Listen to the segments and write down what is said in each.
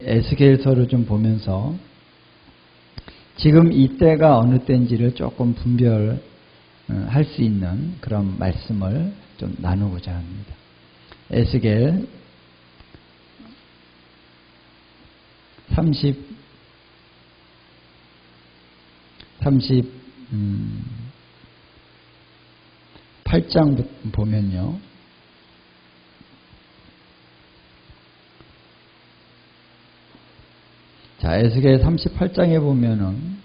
에스겔서를 좀 보면서 지금 이때가 어느 때인지를 조금 분별할 수 있는 그런 말씀을 좀 나누고자 합니다. 에스겔 38장 보면요. 자, 에스겔 38장에 보면은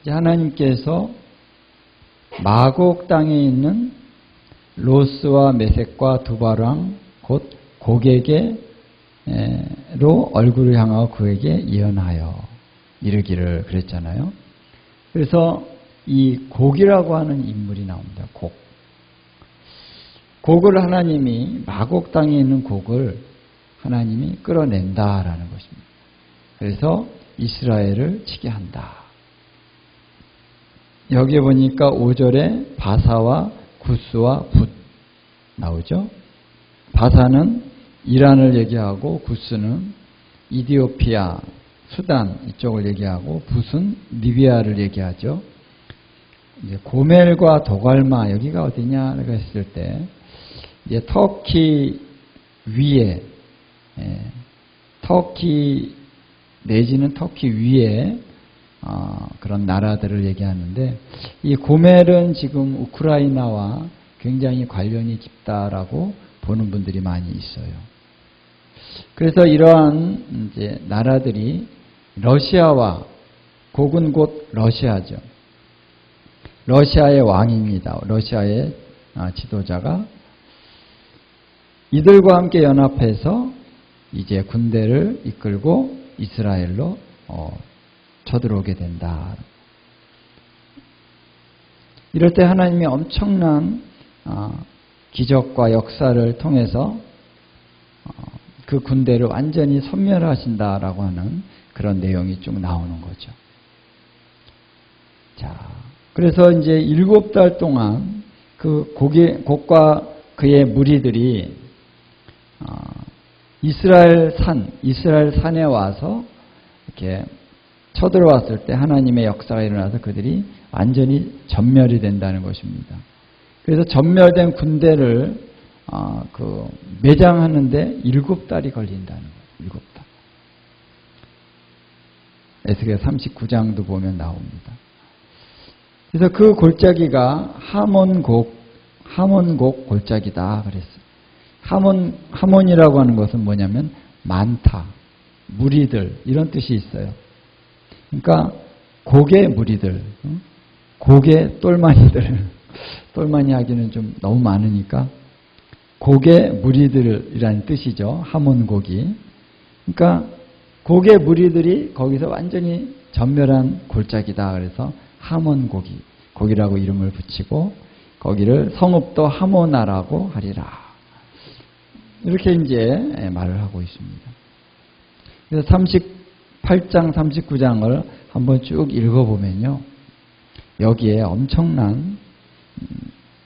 이제 하나님께서 마곡 땅에 있는 로스와 메섹과 두바랑 곧 고객으로 얼굴을 향하고 그에게 예언하여 이르기를 그랬잖아요. 그래서 이 곡이라고 하는 인물이 나옵니다. 곡을 하나님이 마곡 땅에 있는 곡을 하나님이 끌어낸다라는 것입니다. 그래서 이스라엘을 치게 한다. 여기에 보니까 5절에 바사와 구스와 붓 나오죠. 바사는 이란을 얘기하고 구스는 이디오피아, 수단 이쪽을 얘기하고 붓은 리비아를 얘기하죠. 이제 고멜과 도갈마 여기가 어디냐라고 했을 때 이제 터키 위에 터키 내지는 터키 위에 그런 나라들을 얘기하는데 이 고멜은 지금 우크라이나와 굉장히 관련이 깊다라고 보는 분들이 많이 있어요. 그래서 이러한 이제 나라들이 러시아와 곡은 곧 러시아죠. 러시아의 왕입니다. 러시아의 지도자가 이들과 함께 연합해서 이제 군대를 이끌고 이스라엘로 쳐들어오게 된다. 이럴 때 하나님이 엄청난 기적과 역사를 통해서 그 군대를 완전히 섬멸하신다라고 하는 그런 내용이 쭉 나오는 거죠. 자, 그래서 이제 7달 동안 그 곡과 그의 무리들이 이스라엘 산에 와서 이렇게 쳐들어왔을 때 하나님의 역사가 일어나서 그들이 완전히 전멸이 된다는 것입니다. 그래서 전멸된 군대를 매장하는데 7달이 걸린다는 거예요. 7달. 에스겔 39장도 보면 나옵니다. 그래서 그 골짜기가 하몬곡 골짜기다 그랬어요. 하몬이라고 하는 것은 뭐냐면 많다, 무리들 이런 뜻이 있어요. 그러니까 곡의 무리들, 곡의 똘마니들, 똘마니 하기는 좀 너무 많으니까 곡의 무리들이라는 뜻이죠. 하몬곡이. 그러니까 곡의 무리들이 거기서 완전히 전멸한 골짜기다. 그래서 하몬곡이라고 이름을 붙이고 거기를 성읍도 하모나라고 하리라. 이렇게 이제 말을 하고 있습니다. 그래서 38장, 39장을 한번 쭉 읽어보면요. 여기에 엄청난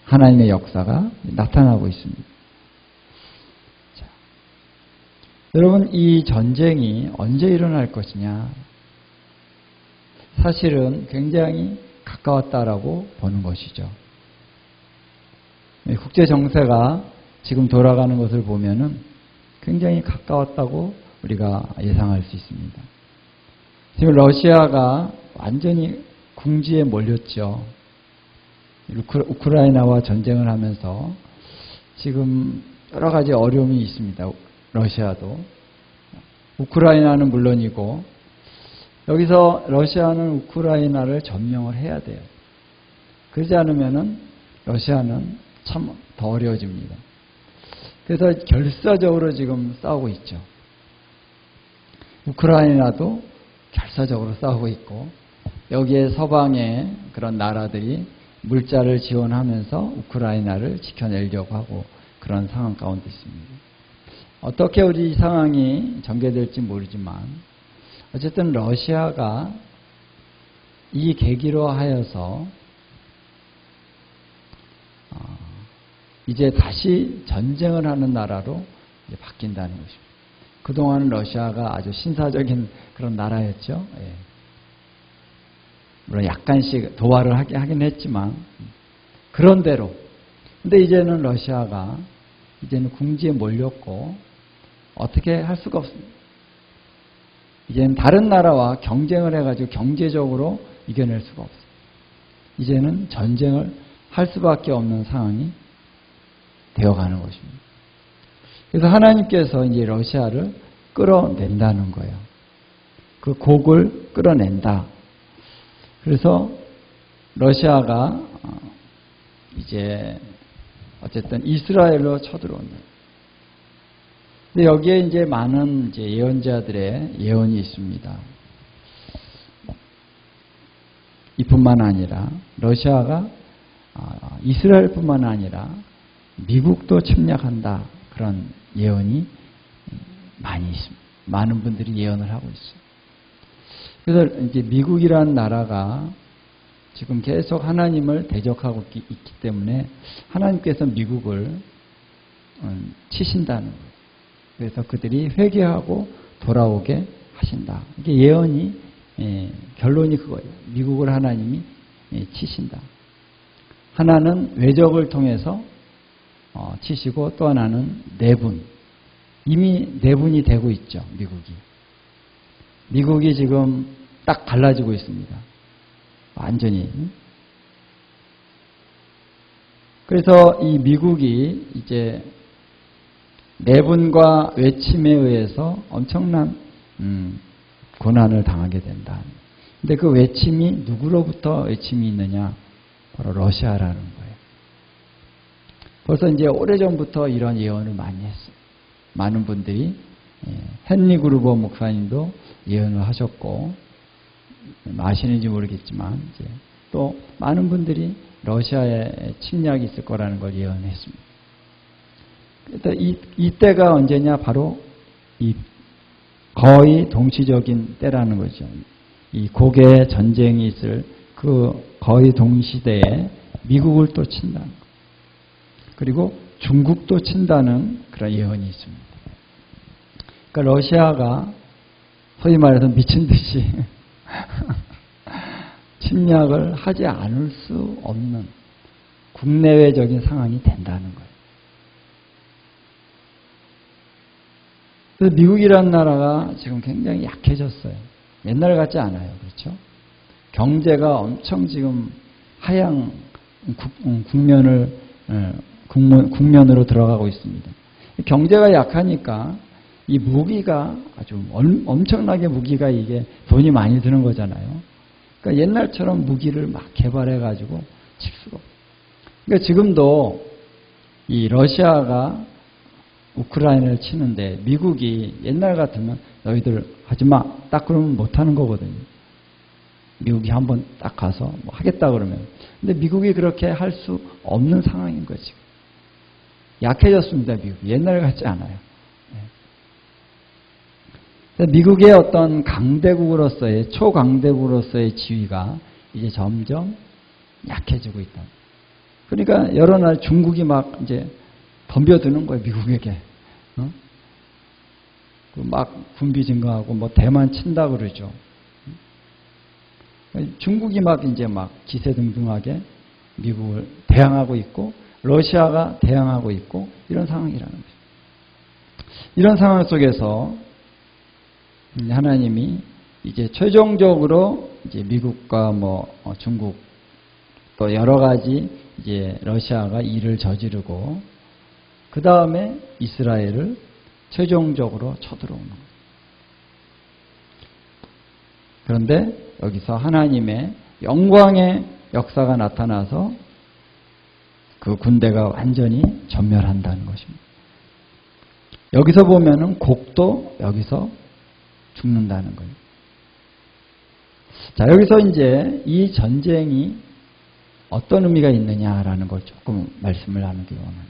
하나님의 역사가 나타나고 있습니다. 자, 여러분, 이 전쟁이 언제 일어날 것이냐? 사실은 굉장히 가까웠다라고 보는 것이죠. 국제 정세가 지금 돌아가는 것을 보면은 굉장히 가까웠다고 우리가 예상할 수 있습니다. 지금 러시아가 완전히 궁지에 몰렸죠. 우크라이나와 전쟁을 하면서 지금 여러 가지 어려움이 있습니다. 러시아도. 우크라이나는 물론이고 여기서 러시아는 우크라이나를 점령을 해야 돼요. 그러지 않으면은 러시아는 참 더 어려워집니다. 그래서 결사적으로 지금 싸우고 있죠. 우크라이나도 결사적으로 싸우고 있고 여기에 서방의 그런 나라들이 물자를 지원하면서 우크라이나를 지켜내려고 하고 그런 상황 가운데 있습니다. 어떻게 우리 상황이 전개될지 모르지만 어쨌든 러시아가 이 계기로 하여서 이제 다시 전쟁을 하는 나라로 이제 바뀐다는 것입니다. 그동안은 러시아가 아주 신사적인 그런 나라였죠. 예. 물론 약간씩 도발을 하긴 했지만 그런대로. 근데 이제는 러시아가 이제는 궁지에 몰렸고 어떻게 할 수가 없습니다. 이제는 다른 나라와 경쟁을 해가지고 경제적으로 이겨낼 수가 없어요. 이제는 전쟁을 할 수밖에 없는 상황이 되어가는 것입니다. 그래서 하나님께서 이제 러시아를 끌어낸다는 거예요. 그 곡을 끌어낸다. 그래서 러시아가 이제 어쨌든 이스라엘로 쳐들어온다. 근데 여기에 이제 많은 이제 예언자들의 예언이 있습니다. 이뿐만 아니라 러시아가 이스라엘뿐만 아니라 미국도 침략한다. 그런 예언이 많이 있습니다. 많은 분들이 예언을 하고 있어요. 그래서 이제 미국이라는 나라가 지금 계속 하나님을 대적하고 있기 때문에 하나님께서 미국을 치신다는 거예요. 그래서 그들이 회개하고 돌아오게 하신다. 이게 예언이 결론이 그거예요. 미국을 하나님이 치신다. 하나는 외적을 통해서 치시고 또 하나는 내분. 이미 내분이 되고 있죠. 미국이 지금 딱 갈라지고 있습니다. 완전히. 그래서 이 미국이 이제 내분과 외침에 의해서 엄청난 고난을 당하게 된다. 근데 그 외침이 누구로부터 외침이 있느냐? 바로 러시아라는 거예요. 벌써 이제 오래전부터 이런 예언을 많이 했어요. 많은 분들이 헨리 그루버 목사님도 예언을 하셨고 아시는지 모르겠지만 이제 또 많은 분들이 러시아에 침략이 있을 거라는 걸 예언했습니다. 이때가 언제냐? 바로 이 거의 동시적인 때라는 거죠. 이 곡의 전쟁이 있을 그 거의 동시대에 미국을 또 친다는 거. 그리고 중국도 친다는 그런 예언이 있습니다. 그러니까 러시아가 소위 말해서 미친 듯이 침략을 하지 않을 수 없는 국내외적인 상황이 된다는 거예요. 그래서 미국이라는 나라가 지금 굉장히 약해졌어요. 옛날 같지 않아요. 그렇죠? 경제가 엄청 지금 하향 국면으로 들어가고 있습니다. 경제가 약하니까 이 무기가 아주 엄청나게 무기가 이게 돈이 많이 드는 거잖아요. 그러니까 옛날처럼 무기를 막 개발해가지고 칠 수가 없어요. 그러니까 지금도 이 러시아가 우크라이나를 치는데 미국이 옛날 같으면 너희들 하지마 딱 그러면 못하는 거거든요. 미국이 한번 딱 가서 뭐 하겠다 그러면. 근데 미국이 그렇게 할 수 없는 상황인 거지. 약해졌습니다. 미국이. 옛날 같지 않아요. 미국의 어떤 강대국으로서의 초강대국으로서의 지위가 이제 점점 약해지고 있다. 그러니까 여러 나라 중국이 막 이제 덤벼드는 거예요. 미국에게. 막 군비 증가하고 뭐 대만 친다 그러죠. 중국이 막 이제 막 기세등등하게 미국을 대항하고 있고 러시아가 대항하고 있고 이런 상황이라는 거죠. 이런 상황 속에서 하나님이 이제 최종적으로 이제 미국과 뭐 중국 또 여러 가지 이제 러시아가 일을 저지르고 그 다음에 이스라엘을 최종적으로 쳐들어오는 거예요. 그런데 여기서 하나님의 영광의 역사가 나타나서 그 군대가 완전히 전멸한다는 것입니다. 여기서 보면은 곡도 여기서 죽는다는 거예요. 자, 여기서 이제 이 전쟁이 어떤 의미가 있느냐라는 걸 조금 말씀을 나누기 원합니다.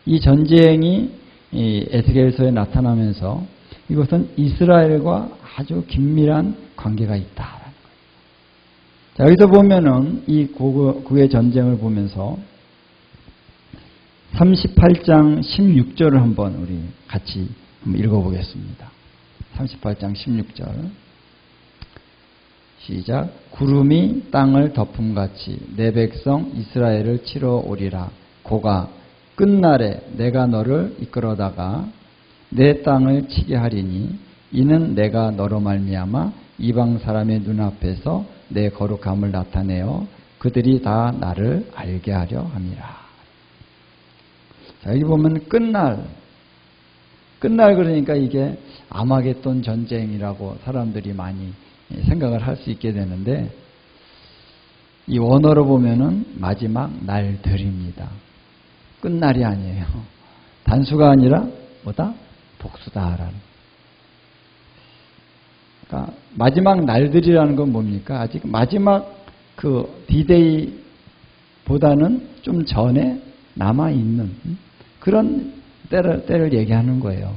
이 전쟁이 에스겔서에 나타나면서 이것은 이스라엘과 아주 긴밀한 관계가 있다라는 거예요. 자, 여기서 보면은 이 고의 전쟁을 보면서 38장 16절을 한번 우리 같이 한번 읽어보겠습니다. 38장 16절 시작. 구름이 땅을 덮음같이 내 백성 이스라엘을 치러 오리라. 고가 끝날에 내가 너를 이끌어다가 내 땅을 치게 하리니 이는 내가 너로 말미암아 이방 사람의 눈앞에서 내 거룩함을 나타내어 그들이 다 나를 알게 하려 함이라. 자, 여기 보면 끝날 그러니까 이게 아마겟돈 전쟁이라고 사람들이 많이 생각을 할 수 있게 되는데, 이 원어로 보면은 마지막 날들입니다. 끝날이 아니에요. 단수가 아니라 뭐다? 복수다라는. 그러니까 마지막 날들이라는 건 뭡니까? 아직 마지막 그 디데이보다는 좀 전에 남아있는 그런 때를 얘기하는 거예요.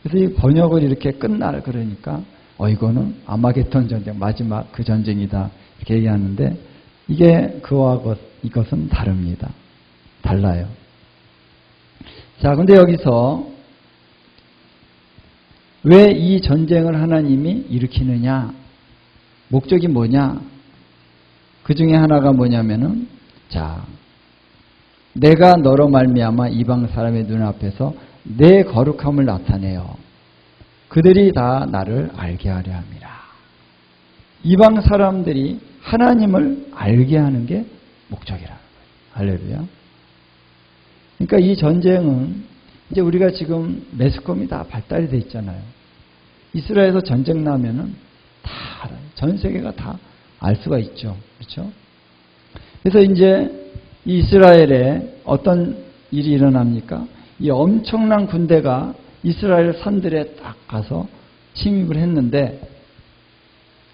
그래서 이 번역을 이렇게 끝날 그러니까 이거는 아마겟돈 전쟁 마지막 그 전쟁이다 이렇게 얘기하는데, 이게 그와 이것은 다릅니다. 달라요. 자, 근데 여기서 왜 이 전쟁을 하나님이 일으키느냐? 목적이 뭐냐? 그 중에 하나가 뭐냐면은, 자, 내가 너로 말미암아 이방 사람의 눈앞에서 내 거룩함을 나타내어 그들이 다 나를 알게 하려 함이라. 이방 사람들이 하나님을 알게 하는 게 목적이라는 거예요. 할렐루야. 그러니까 이 전쟁은 이제 우리가 지금 매스컴이 다 발달이 돼 있잖아요. 이스라엘에서 전쟁 나면은 다 알아요. 전 세계가 다 알 수가 있죠. 그렇죠? 그래서 이제 이스라엘에 어떤 일이 일어납니까? 이 엄청난 군대가 이스라엘 산들에 딱 가서 침입을 했는데,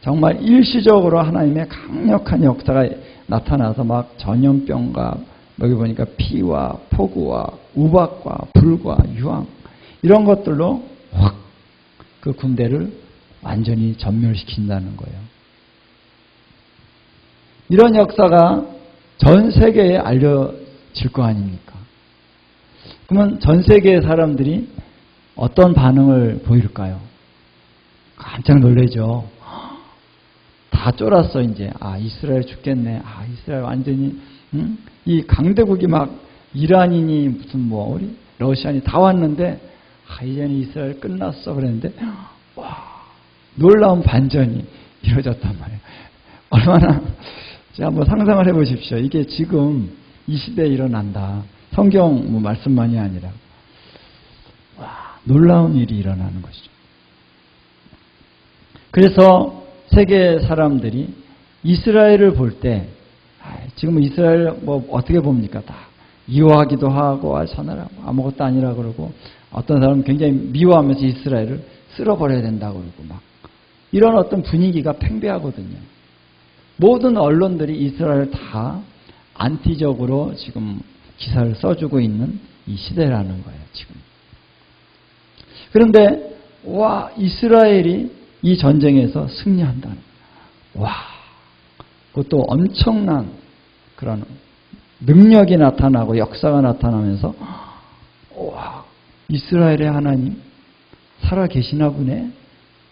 정말 일시적으로 하나님의 강력한 역사가 나타나서 막 전염병과 여기 보니까 피와 폭우와 우박과 불과 유황 이런 것들로 확 그 군대를 완전히 전멸시킨다는 거예요. 이런 역사가 전 세계에 알려질 거 아닙니까? 그러면 전 세계의 사람들이 어떤 반응을 보일까요? 깜짝 놀라죠. 다 쫄았어 이제. 이스라엘 죽겠네. 이스라엘 완전히 이 강대국이 막 이란이니 무슨 뭐 우리 러시아니 다 왔는데 이제는 이스라엘 끝났어 그랬는데, 와, 놀라운 반전이 이루어졌단 말이에요. 얼마나, 제가 한번 상상을 해보십시오. 이게 지금 이 시대에 일어난다. 성경 뭐 말씀만이 아니라, 와, 놀라운 일이 일어나는 것이죠. 그래서 세계 사람들이 이스라엘을 볼 때, 지금 이스라엘 뭐 어떻게 봅니까? 다 이화하기도 하고 선하라고 아무것도 아니라 그러고, 어떤 사람은 굉장히 미워하면서 이스라엘을 쓸어버려야 된다고 그러고 막 이런 어떤 분위기가 팽배하거든요. 모든 언론들이 이스라엘을 다 안티적으로 지금 기사를 써주고 있는 이 시대라는 거예요, 지금. 그런데 와, 이스라엘이 이 전쟁에서 승리한다는 거예요. 와, 그것도 엄청난 그런 능력이 나타나고 역사가 나타나면서, 와, 이스라엘의 하나님 살아계시나 보네,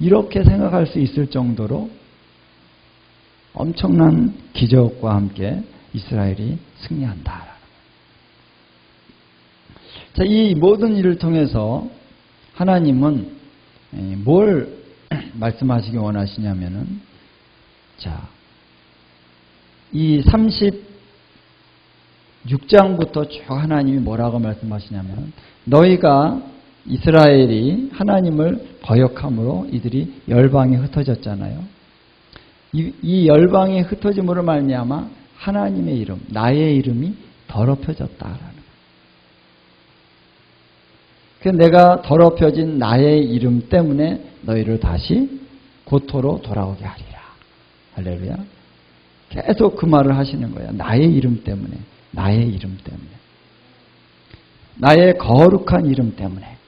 이렇게 생각할 수 있을 정도로 엄청난 기적과 함께 이스라엘이 승리한다. 자, 이 모든 일을 통해서 하나님은 뭘 말씀하시기 원하시냐면은, 자, 이 36장부터 쭉 하나님이 뭐라고 말씀하시냐면, 너희가 이스라엘이 하나님을 거역함으로 이들이 열방에 흩어졌잖아요. 이 열방에 흩어짐으로 말미암아 하나님의 이름, 나의 이름이 더럽혀졌다라는 거예요. 그래서 내가 더럽혀진 나의 이름 때문에 너희를 다시 고토로 돌아오게 하리라. 할렐루야. 계속 그 말을 하시는 거예요. 나의 이름 때문에, 나의 이름 때문에, 나의 거룩한 이름 때문에.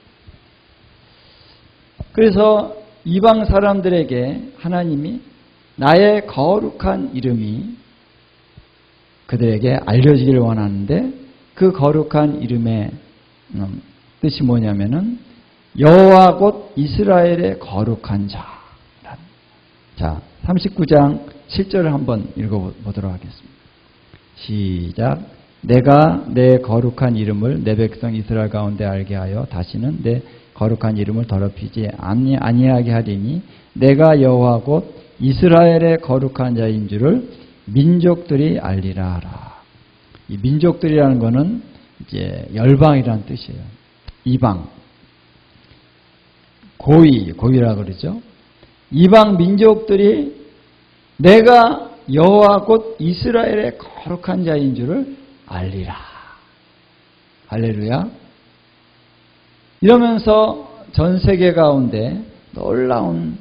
그래서 이방 사람들에게 하나님이 나의 거룩한 이름이 그들에게 알려지기를 원하는데, 그 거룩한 이름의 뜻이 뭐냐면은 여호와 곧 이스라엘의 거룩한 자. 자, 39장 7절을 한번 읽어보도록 하겠습니다. 시작. 내가 내 거룩한 이름을 내 백성 이스라엘 가운데 알게 하여 다시는 내 거룩한 이름을 더럽히지 아니하게 하리니 내가 여호와 곧 이스라엘의 거룩한 자인 줄을 민족들이 알리라 하라. 이 민족들이라는 것은 이제 열방이라는 뜻이에요. 이방. 고위라 그러죠. 이방 민족들이 내가 여호와 곧 이스라엘의 거룩한 자인 줄을 알리라. 할렐루야. 이러면서 전 세계 가운데 놀라운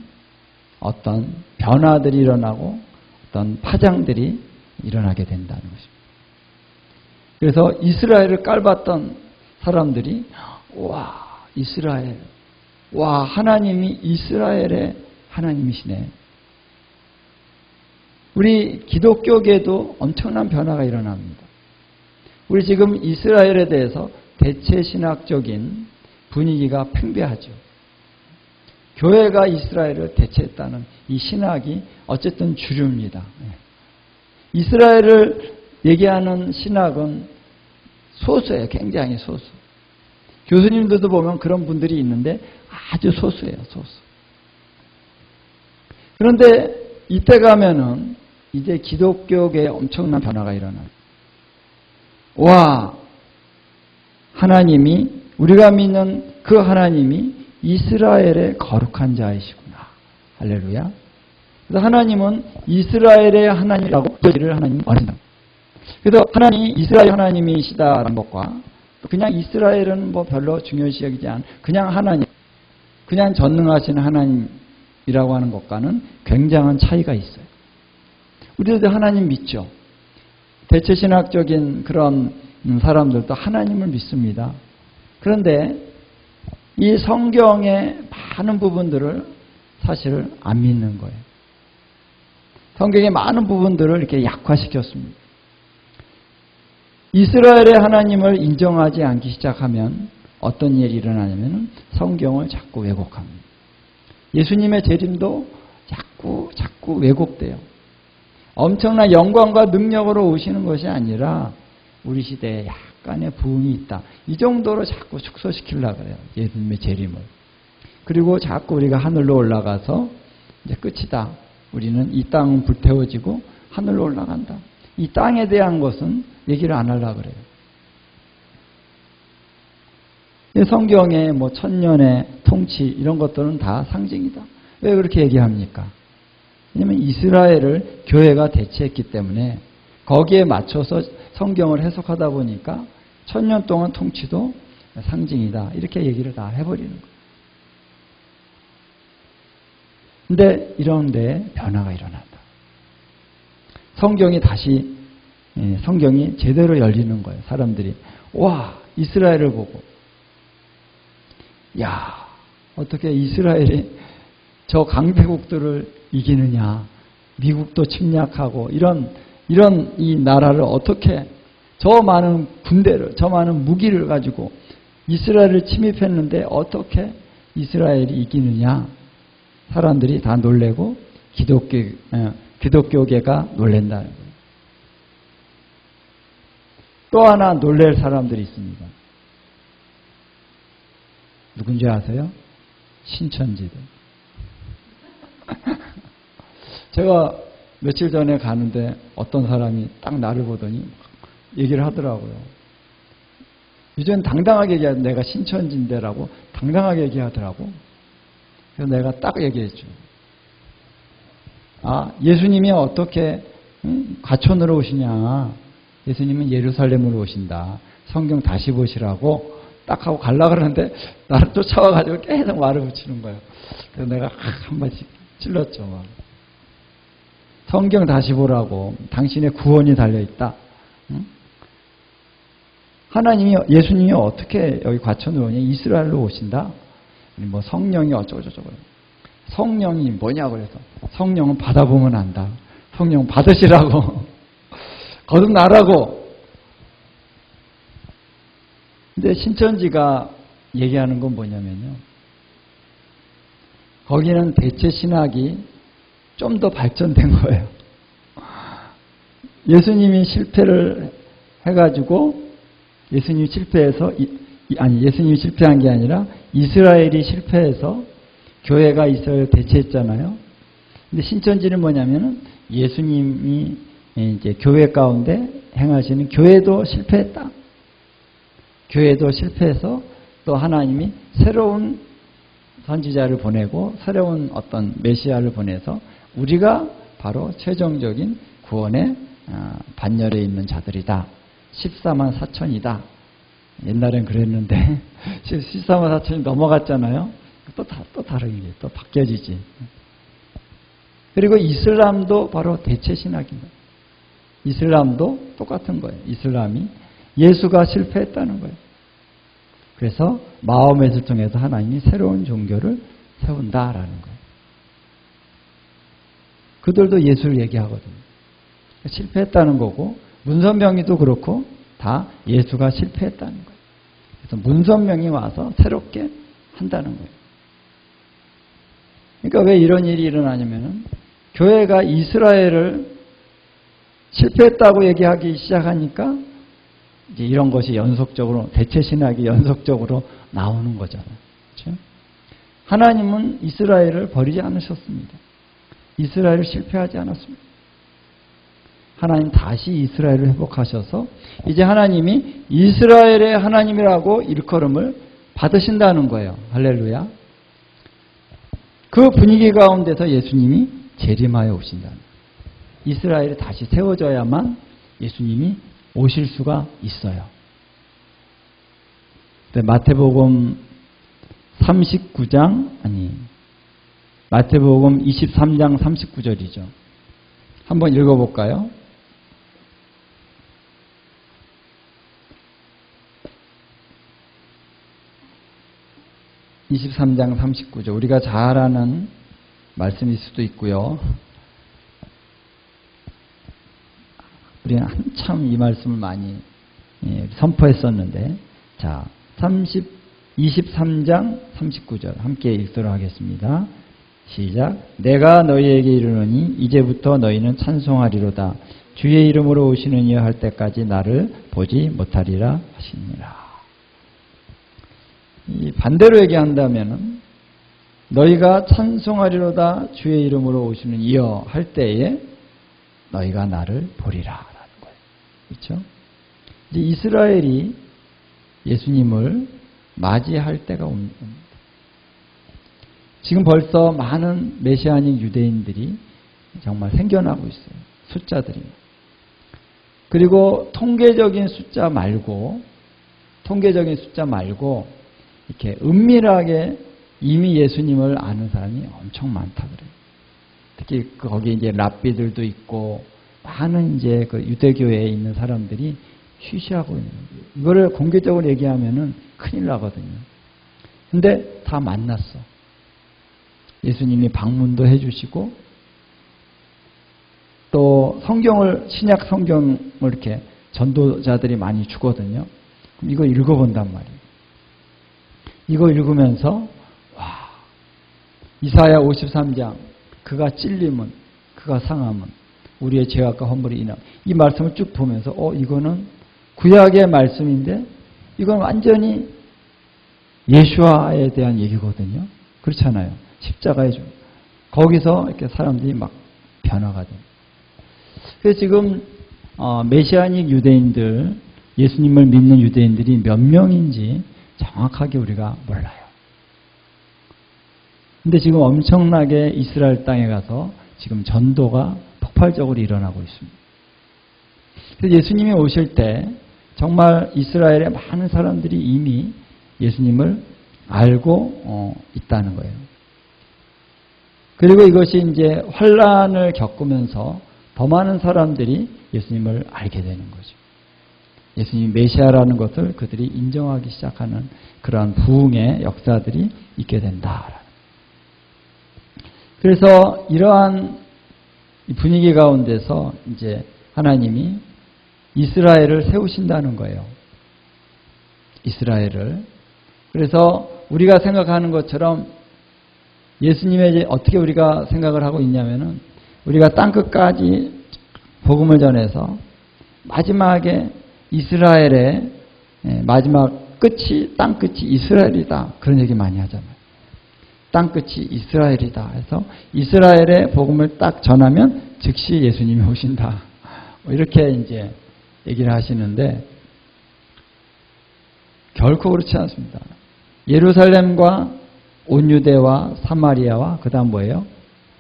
어떤 변화들이 일어나고 어떤 파장들이 일어나게 된다는 것입니다. 그래서 이스라엘을 깔봤던 사람들이 와, 이스라엘. 와, 하나님이 이스라엘의 하나님이시네. 우리 기독교계에도 엄청난 변화가 일어납니다. 우리 지금 이스라엘에 대해서 대체 신학적인 분위기가 팽배하죠. 교회가 이스라엘을 대체했다는 이 신학이 어쨌든 주류입니다. 이스라엘을 얘기하는 신학은 소수예요. 굉장히 소수. 교수님들도 보면 그런 분들이 있는데 아주 소수예요. 소수. 그런데 이때 가면은 이제 기독교계에 엄청난 변화가 일어나요. 와, 하나님이, 우리가 믿는 그 하나님이 이스라엘의 거룩한 자이시구나. 할렐루야. 그래서 하나님은 이스라엘의 하나님이라고 저희를 하나님 원한다. 그래서 하나님이 이스라엘 하나님이시다라는 것과 그냥 이스라엘은 뭐 별로 중요시 여기지 않은 그냥 하나님, 그냥 전능하신 하나님이라고 하는 것과는 굉장한 차이가 있어요. 우리도 하나님 믿죠. 대체신학적인 그런 사람들도 하나님을 믿습니다. 그런데 이 성경의 많은 부분들을 사실 안 믿는 거예요. 성경의 많은 부분들을 이렇게 약화시켰습니다. 이스라엘의 하나님을 인정하지 않기 시작하면 어떤 일이 일어나냐면 성경을 자꾸 왜곡합니다. 예수님의 재림도 자꾸 왜곡돼요. 엄청난 영광과 능력으로 오시는 것이 아니라 우리 시대에 약간의 부흥이 있다. 이 정도로 자꾸 축소시키려고 그래요. 예수님의 재림을. 그리고 자꾸 우리가 하늘로 올라가서 이제 끝이다. 우리는 이 땅은 불태워지고 하늘로 올라간다. 이 땅에 대한 것은 얘기를 안 하려고 그래요. 성경에 뭐 천년의 통치 이런 것들은 다 상징이다. 왜 그렇게 얘기합니까? 왜냐하면 이스라엘을 교회가 대체했기 때문에 거기에 맞춰서 성경을 해석하다 보니까 천년 동안 통치도 상징이다. 이렇게 얘기를 다 해버리는 거예요. 근데 이런데 변화가 일어난다. 성경이 제대로 열리는 거예요. 사람들이 와, 이스라엘을 보고 야, 어떻게 이스라엘이 저 강대국들을 이기느냐. 미국도 침략하고 이런 이 나라를 어떻게 저 많은 군대를, 저 많은 무기를 가지고 이스라엘을 침입했는데 어떻게 이스라엘이 이기느냐. 사람들이 다 놀래고 기독교계가 놀랜다는 거예요. 또 하나 놀랄 사람들이 있습니다. 누군지 아세요? 신천지들. 제가 며칠 전에 가는데 어떤 사람이 딱 나를 보더니 얘기를 하더라고요. 이제는 당당하게 얘기하고 내가 신천지인데라고 당당하게 얘기하더라고. 그래서 내가 딱 얘기했죠. 아, 예수님이 어떻게 과천으로 오시냐. 예수님은 예루살렘으로 오신다. 성경 다시 보시라고 딱 하고 가려고 그러는데 나를 쫓아와가지고 계속 말을 붙이는 거예요. 그래서 내가 한마디 찔렀죠. 막. 성경 다시 보라고. 당신의 구원이 달려있다. 응? 예수님이 어떻게 여기 과천으로 오냐. 이스라엘로 오신다. 뭐 성령이 어쩌고저쩌고. 성령이 뭐냐고 그래서 성령은 받아보면 안다. 성령 받으시라고. 거듭나라고. 근데 신천지가 얘기하는 건 뭐냐면요. 거기는 대체 신학이 좀 더 발전된 거예요. 예수님이 실패를 해가지고 예수님이 실패해서 예수님이 실패한 게 아니라 이스라엘이 실패해서 교회가 이스라엘을 대체했잖아요. 근데 신천지는 뭐냐면은 예수님이 이제 교회 가운데 행하시는 교회도 실패했다. 교회도 실패해서 또 하나님이 새로운 선지자를 보내고 새로운 어떤 메시아를 보내서 우리가 바로 최종적인 구원의 반열에 있는 자들이다. 14만 4천이다. 옛날엔 그랬는데 14만 4천이 넘어갔잖아요. 또 다른 게 또 바뀌어지지. 그리고 이슬람도 바로 대체 신학입니다. 이슬람도 똑같은 거예요. 이슬람이 예수가 실패했다는 거예요. 그래서 마호멧을 통해서 하나님이 새로운 종교를 세운다라는 거예요. 그들도 예수를 얘기하거든요. 실패했다는 거고 문선명이도 그렇고 다 예수가 실패했다는 거예요. 그래서 문선명이 와서 새롭게 한다는 거예요. 그러니까 왜 이런 일이 일어나냐면은 교회가 이스라엘을 실패했다고 얘기하기 시작하니까 이제 이런 것이 연속적으로 대체 신학이 연속적으로 나오는 거잖아요. 그렇죠? 하나님은 이스라엘을 버리지 않으셨습니다. 이스라엘을 실패하지 않았습니다. 하나님 다시 이스라엘을 회복하셔서 이제 하나님이 이스라엘의 하나님이라고 일컬음을 받으신다는 거예요. 할렐루야. 그 분위기 가운데서 예수님이 재림하여 오신다는 거예요. 이스라엘이 다시 세워져야만 예수님이 오실 수가 있어요. 마태복음 23장 39절이죠. 한번 읽어볼까요? (23장 39절) 우리가 잘 아는 말씀일 수도 있고요. 우리는 한참 이 말씀을 많이 선포했었는데, 자, 23장 39절 함께 읽도록 하겠습니다. 시작. 내가 너희에게 이르노니 이제부터 너희는 찬송하리로다. 주의 이름으로 오시는 이여 할 때까지 나를 보지 못하리라 하시니라. 이 반대로 얘기한다면은 너희가 찬송하리로다 주의 이름으로 오시는 이여 할 때에 너희가 나를 보리라. 그렇죠? 이제 이스라엘이 예수님을 맞이할 때가 옵니다. 지금 벌써 많은 메시아닉 유대인들이 정말 생겨나고 있어요. 숫자들이. 그리고 통계적인 숫자 말고 이렇게 은밀하게 이미 예수님을 아는 사람이 엄청 많다 그래요. 특히 거기 이제 랍비들도 있고 많은 이제 그 유대교회에 있는 사람들이 쉬쉬하고 있는 거예요. 이거를 공개적으로 얘기하면은 큰일 나거든요. 근데 다 만났어. 예수님이 방문도 해주시고 또 신약 성경을 이렇게 전도자들이 많이 주거든요. 그럼 이거 읽어본단 말이에요. 이거 읽으면서 와, 이사야 53장 그가 찔림은 그가 상함은 우리의 죄악과 허물이 인함. 이 말씀을 쭉 보면서 이거는 구약의 말씀인데 이건 완전히 예수와에 대한 얘기거든요. 그렇잖아요. 십자가에 좀 거기서 이렇게 사람들이 막 변화가 돼요. 그래서 지금 메시아닉 유대인들, 예수님을 믿는 유대인들이 몇 명인지 정확하게 우리가 몰라요. 근데 지금 엄청나게 이스라엘 땅에 가서 지금 전도가 폭발적으로 일어나고 있습니다. 그래서 예수님이 오실 때 정말 이스라엘의 많은 사람들이 이미 예수님을 알고 있다는 거예요. 그리고 이것이 이제 환란을 겪으면서 더 많은 사람들이 예수님을 알게 되는 거죠. 예수님이 메시아라는 것을 그들이 인정하기 시작하는 그러한 부흥의 역사들이 있게 된다. 그래서 이러한 분위기 가운데서 이제 하나님이 이스라엘을 세우신다는 거예요. 이스라엘을. 그래서 우리가 생각하는 것처럼 예수님의 이제 어떻게 우리가 생각을 하고 있냐면은 우리가 땅끝까지 복음을 전해서 마지막에 이스라엘의 마지막 끝이 땅끝이 이스라엘이다. 그런 얘기 많이 하잖아요. 땅끝이 이스라엘이다 해서 이스라엘의 복음을 딱 전하면 즉시 예수님이 오신다. 이렇게 이제 얘기를 하시는데 결코 그렇지 않습니다. 예루살렘과 온 유대와 사마리아와 그 다음 뭐예요?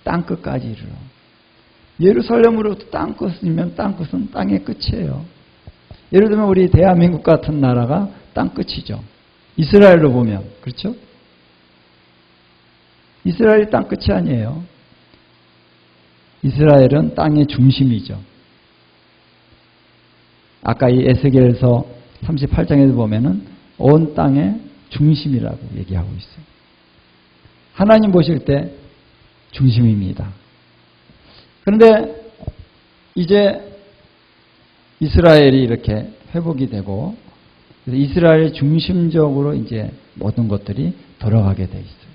땅끝까지 이르러. 예루살렘으로부터 땅끝이면 땅끝은 땅의 끝이에요. 예를 들면 우리 대한민국 같은 나라가 땅끝이죠. 이스라엘로 보면 그렇죠? 이스라엘이 땅끝이 아니에요. 이스라엘은 땅의 중심이죠. 아까 이 에스겔서 38장에도 보면은 온 땅의 중심이라고 얘기하고 있어요. 하나님 보실 때 중심입니다. 그런데 이제 이스라엘이 이렇게 회복이 되고 그래서 이스라엘 중심적으로 이제 모든 것들이 돌아가게 돼 있어요.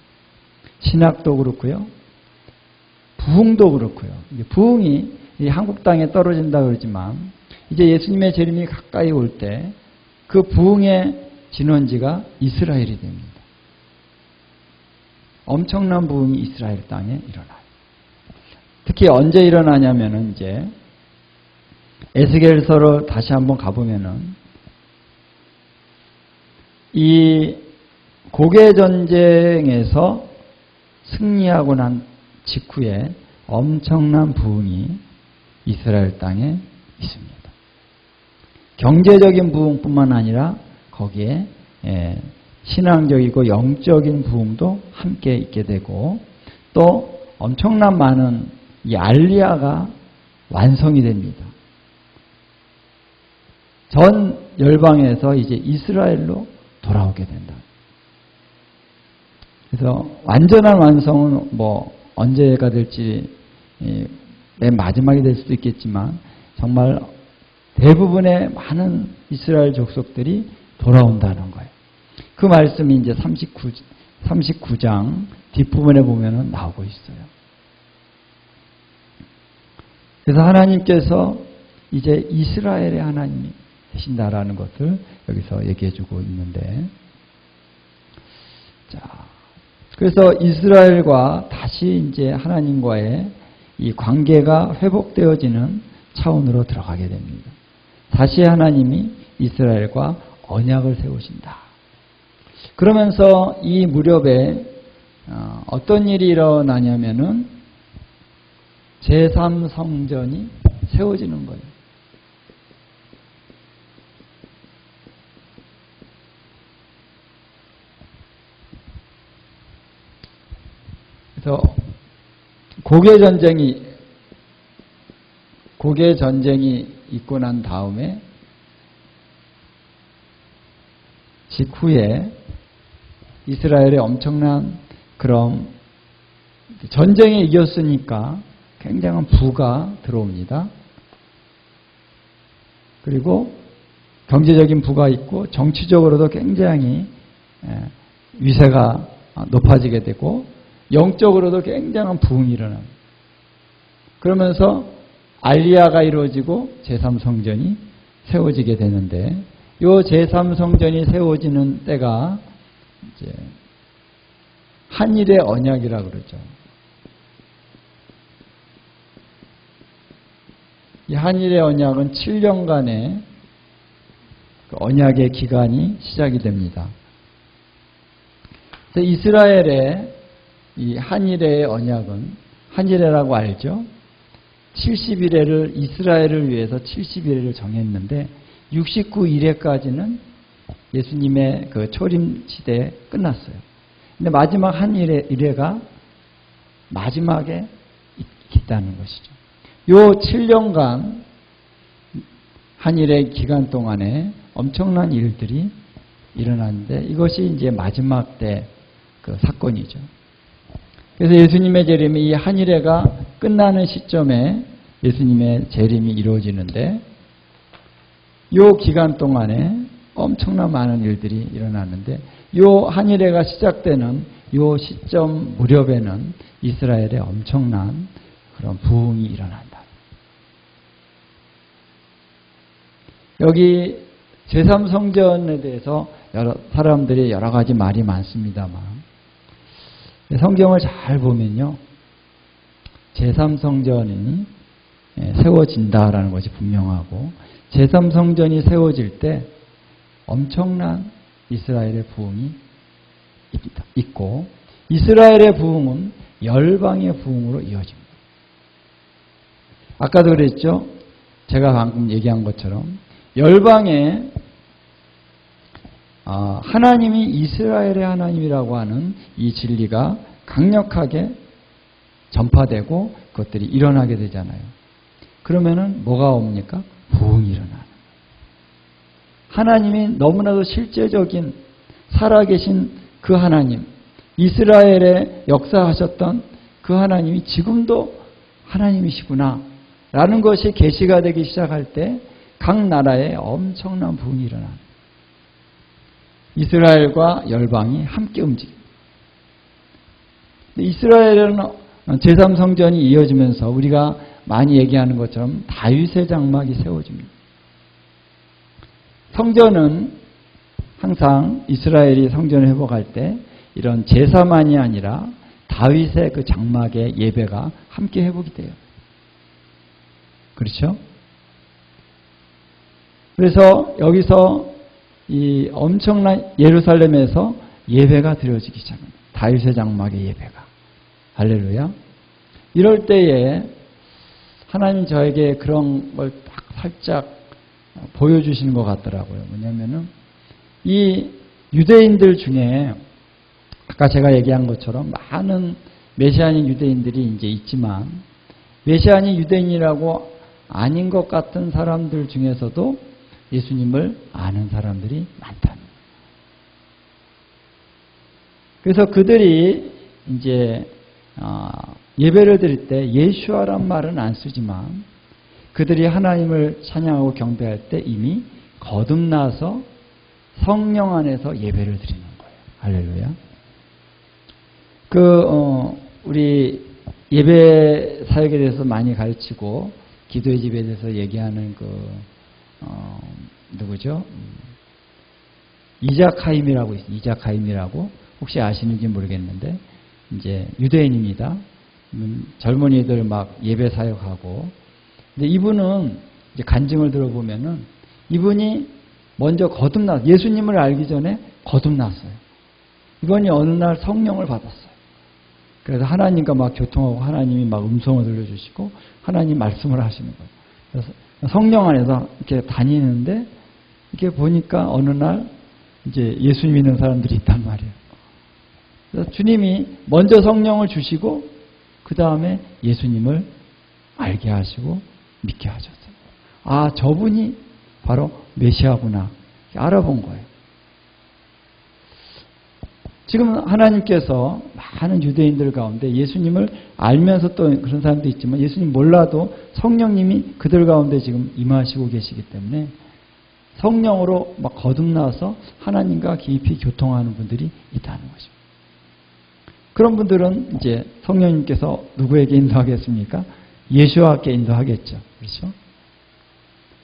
신학도 그렇고요. 부흥도 그렇고요. 부흥이 한국 땅에 떨어진다 그러지만 이제 예수님의 재림이 가까이 올 때 그 부흥의 진원지가 이스라엘이 됩니다. 엄청난 부흥이 이스라엘 땅에 일어나요. 특히 언제 일어나냐면은 이제 에스겔서로 다시 한번 가보면은 이 고개 전쟁에서 승리하고 난 직후에 엄청난 부흥이 이스라엘 땅에 있습니다. 경제적인 부흥뿐만 아니라 거기에 신앙적이고 영적인 부흥도 함께 있게 되고 또 엄청난 많은 이 알리야가 완성이 됩니다. 전 열방에서 이제 이스라엘로 돌아오게 된다. 그래서 완전한 완성은 뭐 언제가 될지 맨 마지막이 될 수도 있겠지만 정말 대부분의 많은 이스라엘 족속들이 돌아온다는 거예요. 그 말씀이 이제 39장 뒷부분에 보면은 나오고 있어요. 그래서 하나님께서 이제 이스라엘의 하나님이 되신다라는 것을 여기서 얘기해 주고 있는데, 자, 그래서 이스라엘과 다시 이제 하나님과의 이 관계가 회복되어지는 차원으로 들어가게 됩니다. 다시 하나님이 이스라엘과 언약을 세우신다. 그러면서 이 무렵에 어떤 일이 일어나냐면은 제3성전이 세워지는 거예요. 그래서 고개 전쟁이 있고 난 다음에 직후에 이스라엘의 엄청난 그런 전쟁에 이겼으니까 굉장한 부가 들어옵니다. 그리고 경제적인 부가 있고 정치적으로도 굉장히 위세가 높아지게 되고 영적으로도 굉장한 부흥이 일어납니다. 그러면서 알리야가 이루어지고 제3성전이 세워지게 되는데 이 제3성전이 세워지는 때가 이제 한일의 언약이라 그러죠. 이 한일의 언약은 7년간의 그 언약의 기간이 시작이 됩니다. 그래서 이스라엘의 이 한일의 언약은 한일회라고 알죠? 70일회를 이스라엘을 위해서 70일회를 정했는데 69일회까지는 예수님의 그 초림 시대에 끝났어요. 근데 마지막 한일회가 마지막에 있다는 것이죠. 요 7년간 한일회 기간 동안에 엄청난 일들이 일어났는데 이것이 이제 마지막 때 그 사건이죠. 그래서 예수님의 재림이 이 한일회가 끝나는 시점에 예수님의 재림이 이루어지는데 이 기간 동안에 엄청난 많은 일들이 일어났는데 이 한일회가 시작되는 요 시점 무렵에는 이스라엘에 엄청난 그런 부흥이 일어난다. 여기 제3성전에 대해서 사람들이 여러 가지 말이 많습니다만 성경을 잘 보면요. 제3성전이 세워진다라는 것이 분명하고 제3성전이 세워질 때 엄청난 이스라엘의 부흥이 있고 이스라엘의 부흥은 열방의 부흥으로 이어집니다. 아까도 그랬죠. 제가 방금 얘기한 것처럼 열방에 하나님이 이스라엘의 하나님이라고 하는 이 진리가 강력하게 전파되고 그것들이 일어나게 되잖아요. 그러면은 뭐가 옵니까? 부흥이 일어나는 거예요. 하나님이 너무나도 실제적인 살아계신 그 하나님, 이스라엘에 역사하셨던 그 하나님이 지금도 하나님이시구나 라는 것이 계시가 되기 시작할 때 각 나라에 엄청난 부흥이 일어납니다. 이스라엘과 열방이 함께 움직입니다. 이스라엘은 제3성전이 이어지면서 우리가 많이 얘기하는 것처럼 다윗의 장막이 세워집니다. 성전은 항상 이스라엘이 성전을 회복할 때 이런 제사만이 아니라 다윗의 그 장막의 예배가 함께 회복이 돼요. 그렇죠? 그래서 여기서 이 엄청난 예루살렘에서 예배가 드려지기 시작합니다. 다윗의 장막의 예배가. 할렐루야. 이럴 때에 하나님 저에게 그런 걸 딱 살짝 보여주시는 것 같더라고요. 뭐냐면은 이 유대인들 중에 아까 제가 얘기한 것처럼 많은 메시아닌 유대인들이 이제 있지만 메시아닌 유대인이라고 아닌 것 같은 사람들 중에서도 예수님을 아는 사람들이 많다. 그래서 그들이 이제 예배를 드릴 때 예수아란 말은 안 쓰지만 그들이 하나님을 찬양하고 경배할 때 이미 거듭나서 성령 안에서 예배를 드리는 거예요. 할렐루야. 우리 예배 사역에 대해서 많이 가르치고 기도의 집에 대해서 얘기하는 누구죠? 이자카임이라고 있어요. 이자카임이라고 혹시 아시는지 모르겠는데 이제 유대인입니다. 젊은이들 막 예배 사역하고 근데 이분은 이제 간증을 들어보면은 이분이 먼저 거듭났어요. 예수님을 알기 전에 거듭났어요. 이분이 어느 날 성령을 받았어요. 그래서 하나님과 막 교통하고 하나님이 막 음성을 들려주시고 하나님 말씀을 하시는 거예요. 그래서 성령 안에서 이렇게 다니는데 이렇게 보니까 어느 날 이제 예수 믿는 사람들이 있단 말이에요. 그래서 주님이 먼저 성령을 주시고 그 다음에 예수님을 알게 하시고 믿게 하셨어요. 아, 저분이 바로 메시아구나 알아본 거예요. 지금 하나님께서 많은 유대인들 가운데 예수님을 알면서 또 그런 사람도 있지만 예수님 몰라도 성령님이 그들 가운데 지금 임하시고 계시기 때문에 성령으로 막 거듭나서 하나님과 깊이 교통하는 분들이 있다는 것입니다. 그런 분들은 이제 성령님께서 누구에게 인도하겠습니까? 예수와께 인도하겠죠. 그렇죠?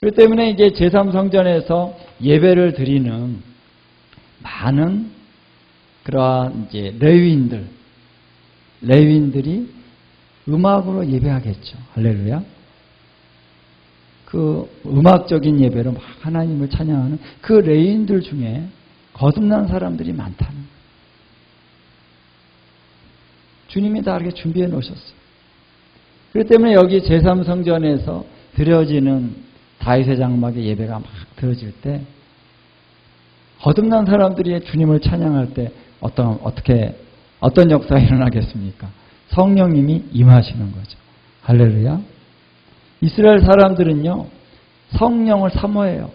그렇기 때문에 이제 제3성전에서 예배를 드리는 많은 그러한 이제 레위인들이 음악으로 예배하겠죠. 할렐루야. 그 음악적인 예배로 막 하나님을 찬양하는 그 레위인들 중에 거듭난 사람들이 많다는 거예요. 주님이 다 이렇게 준비해 놓으셨어요. 그렇기 때문에 여기 제3성전에서 드려지는 다윗의 장막의 예배가 막 드려질 때 거듭난 사람들이 주님을 찬양할 때 어떤 역사가 일어나겠습니까? 성령님이 임하시는 거죠. 할렐루야. 이스라엘 사람들은요, 성령을 사모해요.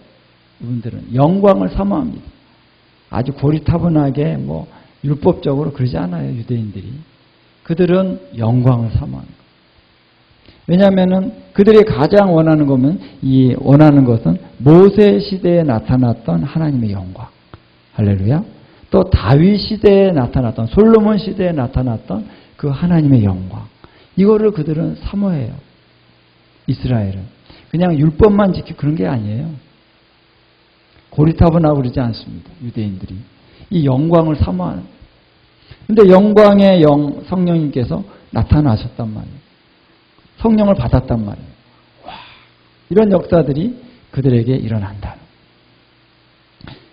이분들은 영광을 사모합니다. 아주 고리타분하게 율법적으로 그러지 않아요, 유대인들이. 그들은 영광을 사모하는 거예요. 왜냐하면은 그들이 가장 원하는 것은 모세 시대에 나타났던 하나님의 영광. 할렐루야. 또 다윗 시대에 나타났던, 솔로몬 시대에 나타났던 그 하나님의 영광, 이거를 그들은 사모해요. 이스라엘은 그냥 율법만 지키고 그런 게 아니에요. 고리타분하고 그러지 않습니다. 유대인들이 이 영광을 사모하는. 근데 영광의 영 성령님께서 나타나셨단 말이에요. 성령을 받았단 말이에요. 와, 이런 역사들이 그들에게 일어난다.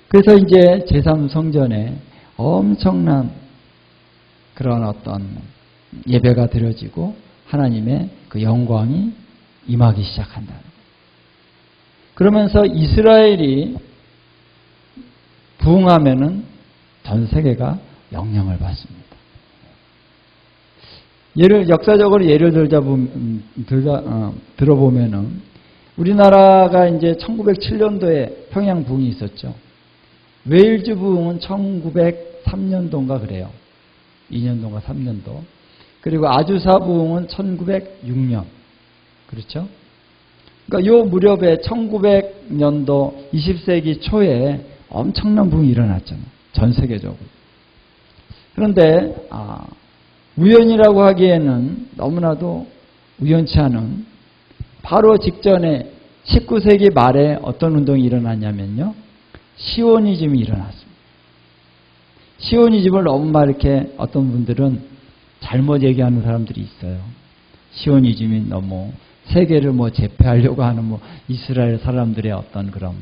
그래서 이제 제3성전에 엄청난 그런 어떤 예배가 드려지고 하나님의 그 영광이 임하기 시작한다. 그러면서 이스라엘이 부흥하면은 전 세계가 영향을 받습니다. 역사적으로 예를 들어보면은 우리나라가 이제 1907년도에 평양 부흥이 있었죠. 웨일즈 부흥은 1903년도인가 그래요. 2년도인가 3년도. 그리고 아주사 부흥은 1906년. 그렇죠? 그러니까 요 무렵에 1900년도 20세기 초에 엄청난 부흥이 일어났잖아요. 전 세계적으로. 그런데 우연이라고 하기에는 너무나도 우연치 않은 바로 직전에 19세기 말에 어떤 운동이 일어났냐면요. 시오니즘이 일어났습니다. 시오니즘을 너무 막 이렇게 어떤 분들은 잘못 얘기하는 사람들이 있어요. 시오니즘이 너무 세계를 제패하려고 하는 이스라엘 사람들의 어떤 그런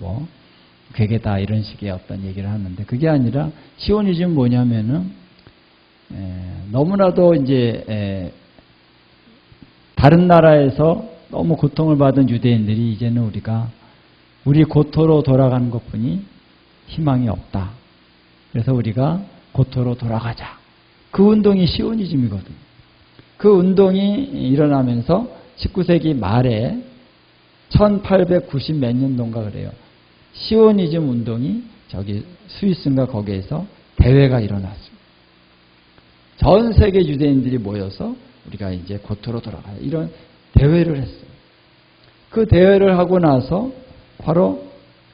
괴계다 이런 식의 어떤 얘기를 하는데 그게 아니라 시오니즘 뭐냐면은 너무나도 이제 다른 나라에서 너무 고통을 받은 유대인들이 이제는 우리가 우리 고토로 돌아가는 것뿐이 희망이 없다. 그래서 우리가 고토로 돌아가자. 그 운동이 시오니즘이거든요. 그 운동이 일어나면서 19세기 말에 1890 몇 년도인가 그래요. 시오니즘 운동이 저기 스위스인가 거기에서 대회가 일어났습니다. 전 세계 유대인들이 모여서 우리가 이제 고토로 돌아가야 이런 대회를 했어요. 그 대회를 하고 나서 바로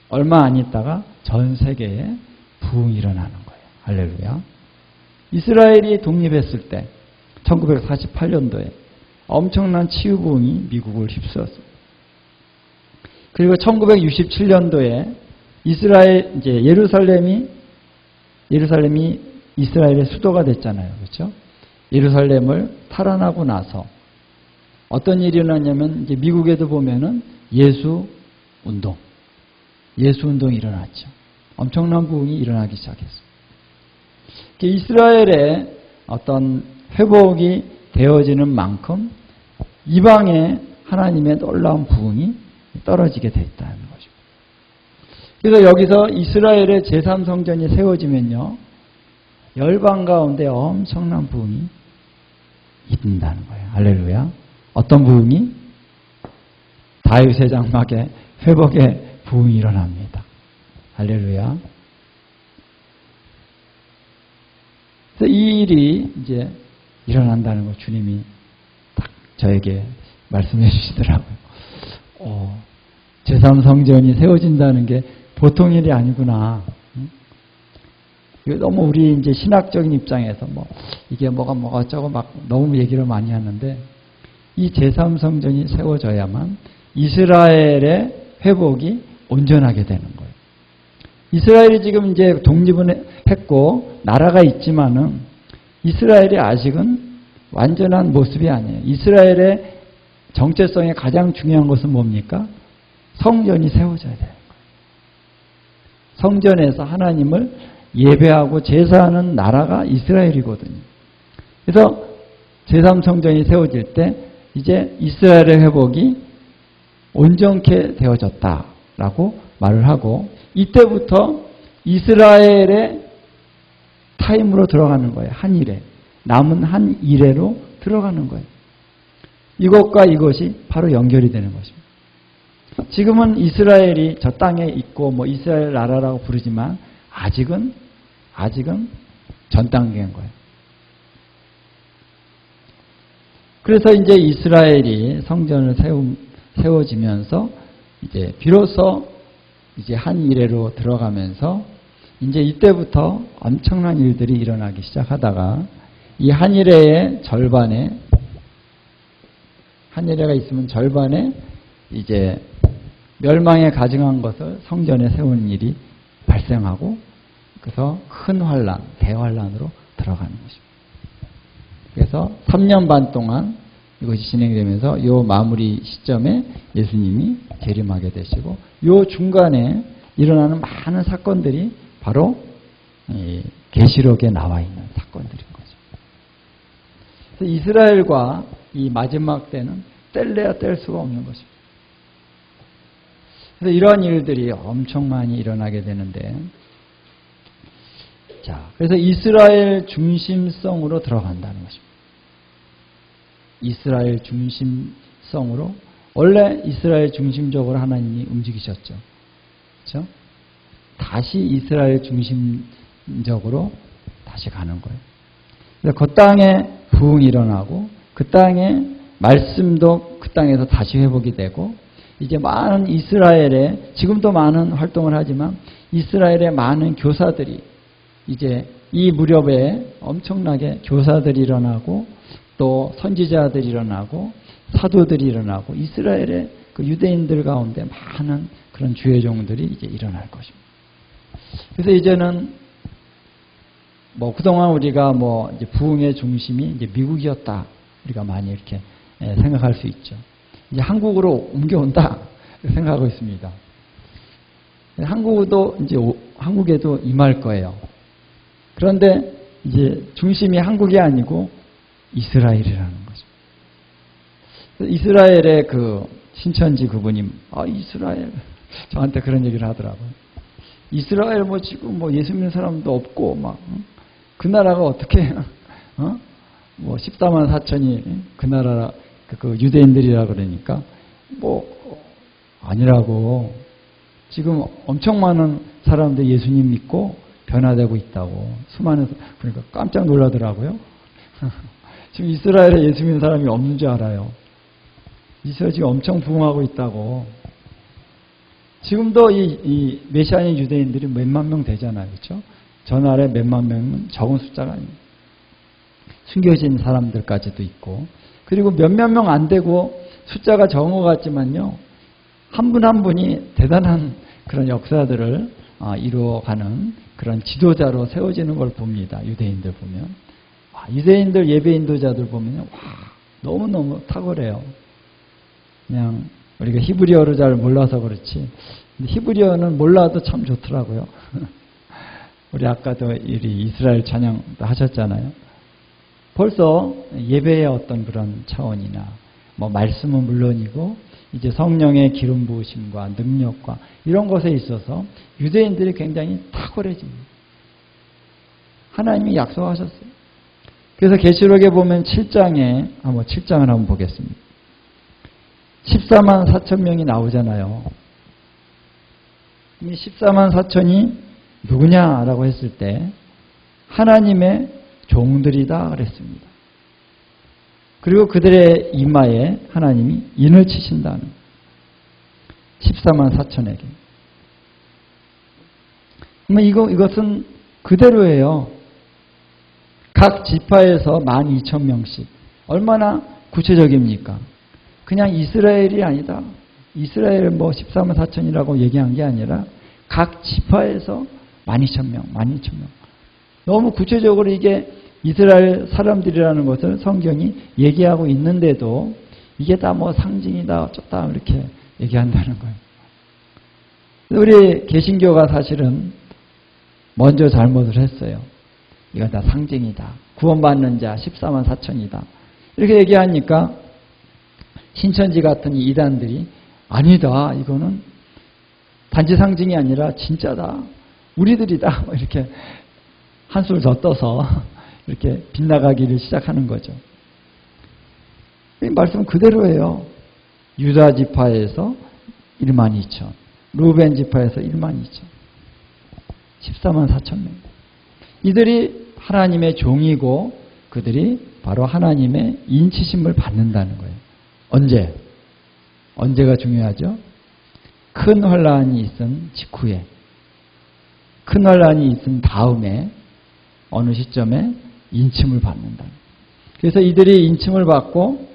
얼마 안 있다가 전 세계에 부흥이 일어나는 거예요. 할렐루야. 이스라엘이 독립했을 때 1948년도에 엄청난 치유 부흥이 미국을 휩쓸었습니다. 그리고 1967년도에 예루살렘이 이스라엘의 수도가 됐잖아요. 그렇죠? 예루살렘을 탈환하고 나서 어떤 일이 일어났냐면 이제 미국에도 보면은 예수 운동이 일어났죠. 엄청난 부흥이 일어나기 시작했어요. 이스라엘의 어떤 회복이 되어지는 만큼 이방에 하나님의 놀라운 부흥이 떨어지게 됐다는 것입니다. 그래서 여기서 이스라엘의 제3성전이 세워지면요. 열방 가운데 엄청난 부흥이 있는다는 거예요. 할렐루야. 어떤 부흥이? 다윗의 장막에 회복의 부흥이 일어납니다. 할렐루야. 그래서 이 일이 이제 일어난다는 거 주님이 딱 저에게 말씀해 주시더라고요. 제3성전이 세워진다는 게 보통 일이 아니구나. 너무 우리 이제 신학적인 입장에서 이게 뭐가 어쩌고 막 너무 얘기를 많이 하는데 이 제3성전이 세워져야만 이스라엘의 회복이 온전하게 되는 거예요. 이스라엘이 지금 이제 독립은 했고 나라가 있지만은 이스라엘이 아직은 완전한 모습이 아니에요. 이스라엘의 정체성의 가장 중요한 것은 뭡니까? 성전이 세워져야 되는 거예요. 성전에서 하나님을 예배하고 제사하는 나라가 이스라엘이거든요. 그래서 제3성전이 세워질 때 이제 이스라엘의 회복이 온전케 되어졌다라고 말을 하고 이때부터 이스라엘의 타임으로 들어가는 거예요. 한 일에. 남은 한 일에로 들어가는 거예요. 이것과 이것이 바로 연결이 되는 것입니다. 지금은 이스라엘이 저 땅에 있고 이스라엘 나라라고 부르지만 아직은 전 단계인 거예요. 그래서 이제 이스라엘이 성전을 세워지면서 이제 비로소 이제 한 일회로 들어가면서 이제 이때부터 엄청난 일들이 일어나기 시작하다가 이 한일회의 절반에 한일회가 있으면 절반에 이제 멸망에 가증한 것을 성전에 세우는 일이 발생하고 그래서 큰 환란, 대환란으로 들어가는 것입니다. 그래서 3년 반 동안 이것이 진행되면서 이 마무리 시점에 예수님이 재림하게 되시고 이 중간에 일어나는 많은 사건들이 바로 계시록에 나와 있는 사건들인 거죠. 그래서 이스라엘과 이 마지막 때는 뗄래야 뗄 수가 없는 것입니다. 그래서 이러한 일들이 엄청 많이 일어나게 되는데, 자, 그래서 이스라엘 중심성으로 들어간다는 것입니다. 이스라엘 중심성으로, 원래 이스라엘 중심적으로 하나님이 움직이셨죠. 그렇죠? 다시 이스라엘 중심적으로 다시 가는 거예요. 그래서 그 땅에 부흥이 일어나고 그 땅에 말씀도 그 땅에서 다시 회복이 되고 이제 많은 이스라엘에 지금도 많은 활동을 하지만 이스라엘의 많은 교사들이 이제 이 무렵에 엄청나게 교사들이 일어나고 또 선지자들이 일어나고 사도들이 일어나고 이스라엘의 그 유대인들 가운데 많은 그런 주의 종들이 이제 일어날 것입니다. 그래서 이제는 뭐 그동안 우리가 뭐 이제 부흥의 중심이 이제 미국이었다. 우리가 많이 이렇게 생각할 수 있죠. 이제 한국으로 옮겨온다 생각하고 있습니다. 한국도 이제 한국에도 임할 거예요. 그런데 이제 중심이 한국이 아니고 이스라엘이라는 거죠. 이스라엘의 그 신천지 그분이 이스라엘 저한테 그런 얘기를 하더라고요. 이스라엘 뭐 지금 뭐 예수 믿는 사람도 없고 막 그 나라가 어떻게 뭐 14만 4천이 그 나라 그 유대인들이라 그러니까 뭐 아니라고 지금 엄청 많은 사람들 예수님 믿고 변화되고 있다고 수많은 그러니까 깜짝 놀라더라고요. 지금 이스라엘에 예수 믿는 사람이 없는 줄 알아요. 이스라엘 지금 엄청 부흥하고 있다고. 지금도 이 메시아인 유대인들이 몇만 명 되잖아요. 그렇죠? 전날에 몇만 명은 적은 숫자가 아닙니다. 숨겨진 사람들까지도 있고 그리고 몇몇 명 안 되고 숫자가 적은 것 같지만요. 한 분 한 분이 대단한 그런 역사들을 이루어가는 그런 지도자로 세워지는 걸 봅니다. 유대인들 보면. 유대인들 예배 인도자들 보면요. 너무너무 탁월해요. 그냥 우리가 히브리어를 잘 몰라서 그렇지 히브리어는 몰라도 참 좋더라고요. 우리 아까도 이스라엘 찬양도 하셨잖아요. 벌써 예배의 어떤 그런 차원이나 뭐 말씀은 물론이고 이제 성령의 기름 부으심과 능력과 이런 것에 있어서 유대인들이 굉장히 탁월해집니다. 하나님이 약속하셨어요. 그래서 계시록에 보면 7장에 7장을 한번 보겠습니다. 14만 4천 명이 나오잖아요. 이 14만 4천이 누구냐라고 했을 때 하나님의 종들이다 그랬습니다. 그리고 그들의 이마에 하나님이 인을 치신다는 14만 4천에게. 이것은 그대로예요. 각 지파에서 12,000명씩. 얼마나 구체적입니까? 그냥 이스라엘이 아니다. 이스라엘 14만 4천이라고 얘기한 게 아니라 각 지파에서 12,000명, 12,000명. 너무 구체적으로 이게 이스라엘 사람들이라는 것을 성경이 얘기하고 있는데도 이게 다 상징이다, 어쩌다 이렇게 얘기한다는 거예요. 우리 개신교가 사실은 먼저 잘못을 했어요. 이건 다 상징이다. 구원받는 자 14만 4천이다. 이렇게 얘기하니까 신천지 같은 이단들이 아니다. 이거는 단지 상징이 아니라 진짜다. 우리들이다. 이렇게 한술 더 떠서 이렇게 빗나가기를 시작하는 거죠. 이 말씀은 그대로예요. 유다 지파에서 1만 2천, 루벤 지파에서 1만 2천, 14만 4천 명. 이들이 하나님의 종이고 그들이 바로 하나님의 인치심을 받는다는 거예요. 언제? 언제가 중요하죠? 큰 환란이 있은 직후에. 큰 환란이 있은 다음에 어느 시점에 인침을 받는다. 그래서 이들이 인침을 받고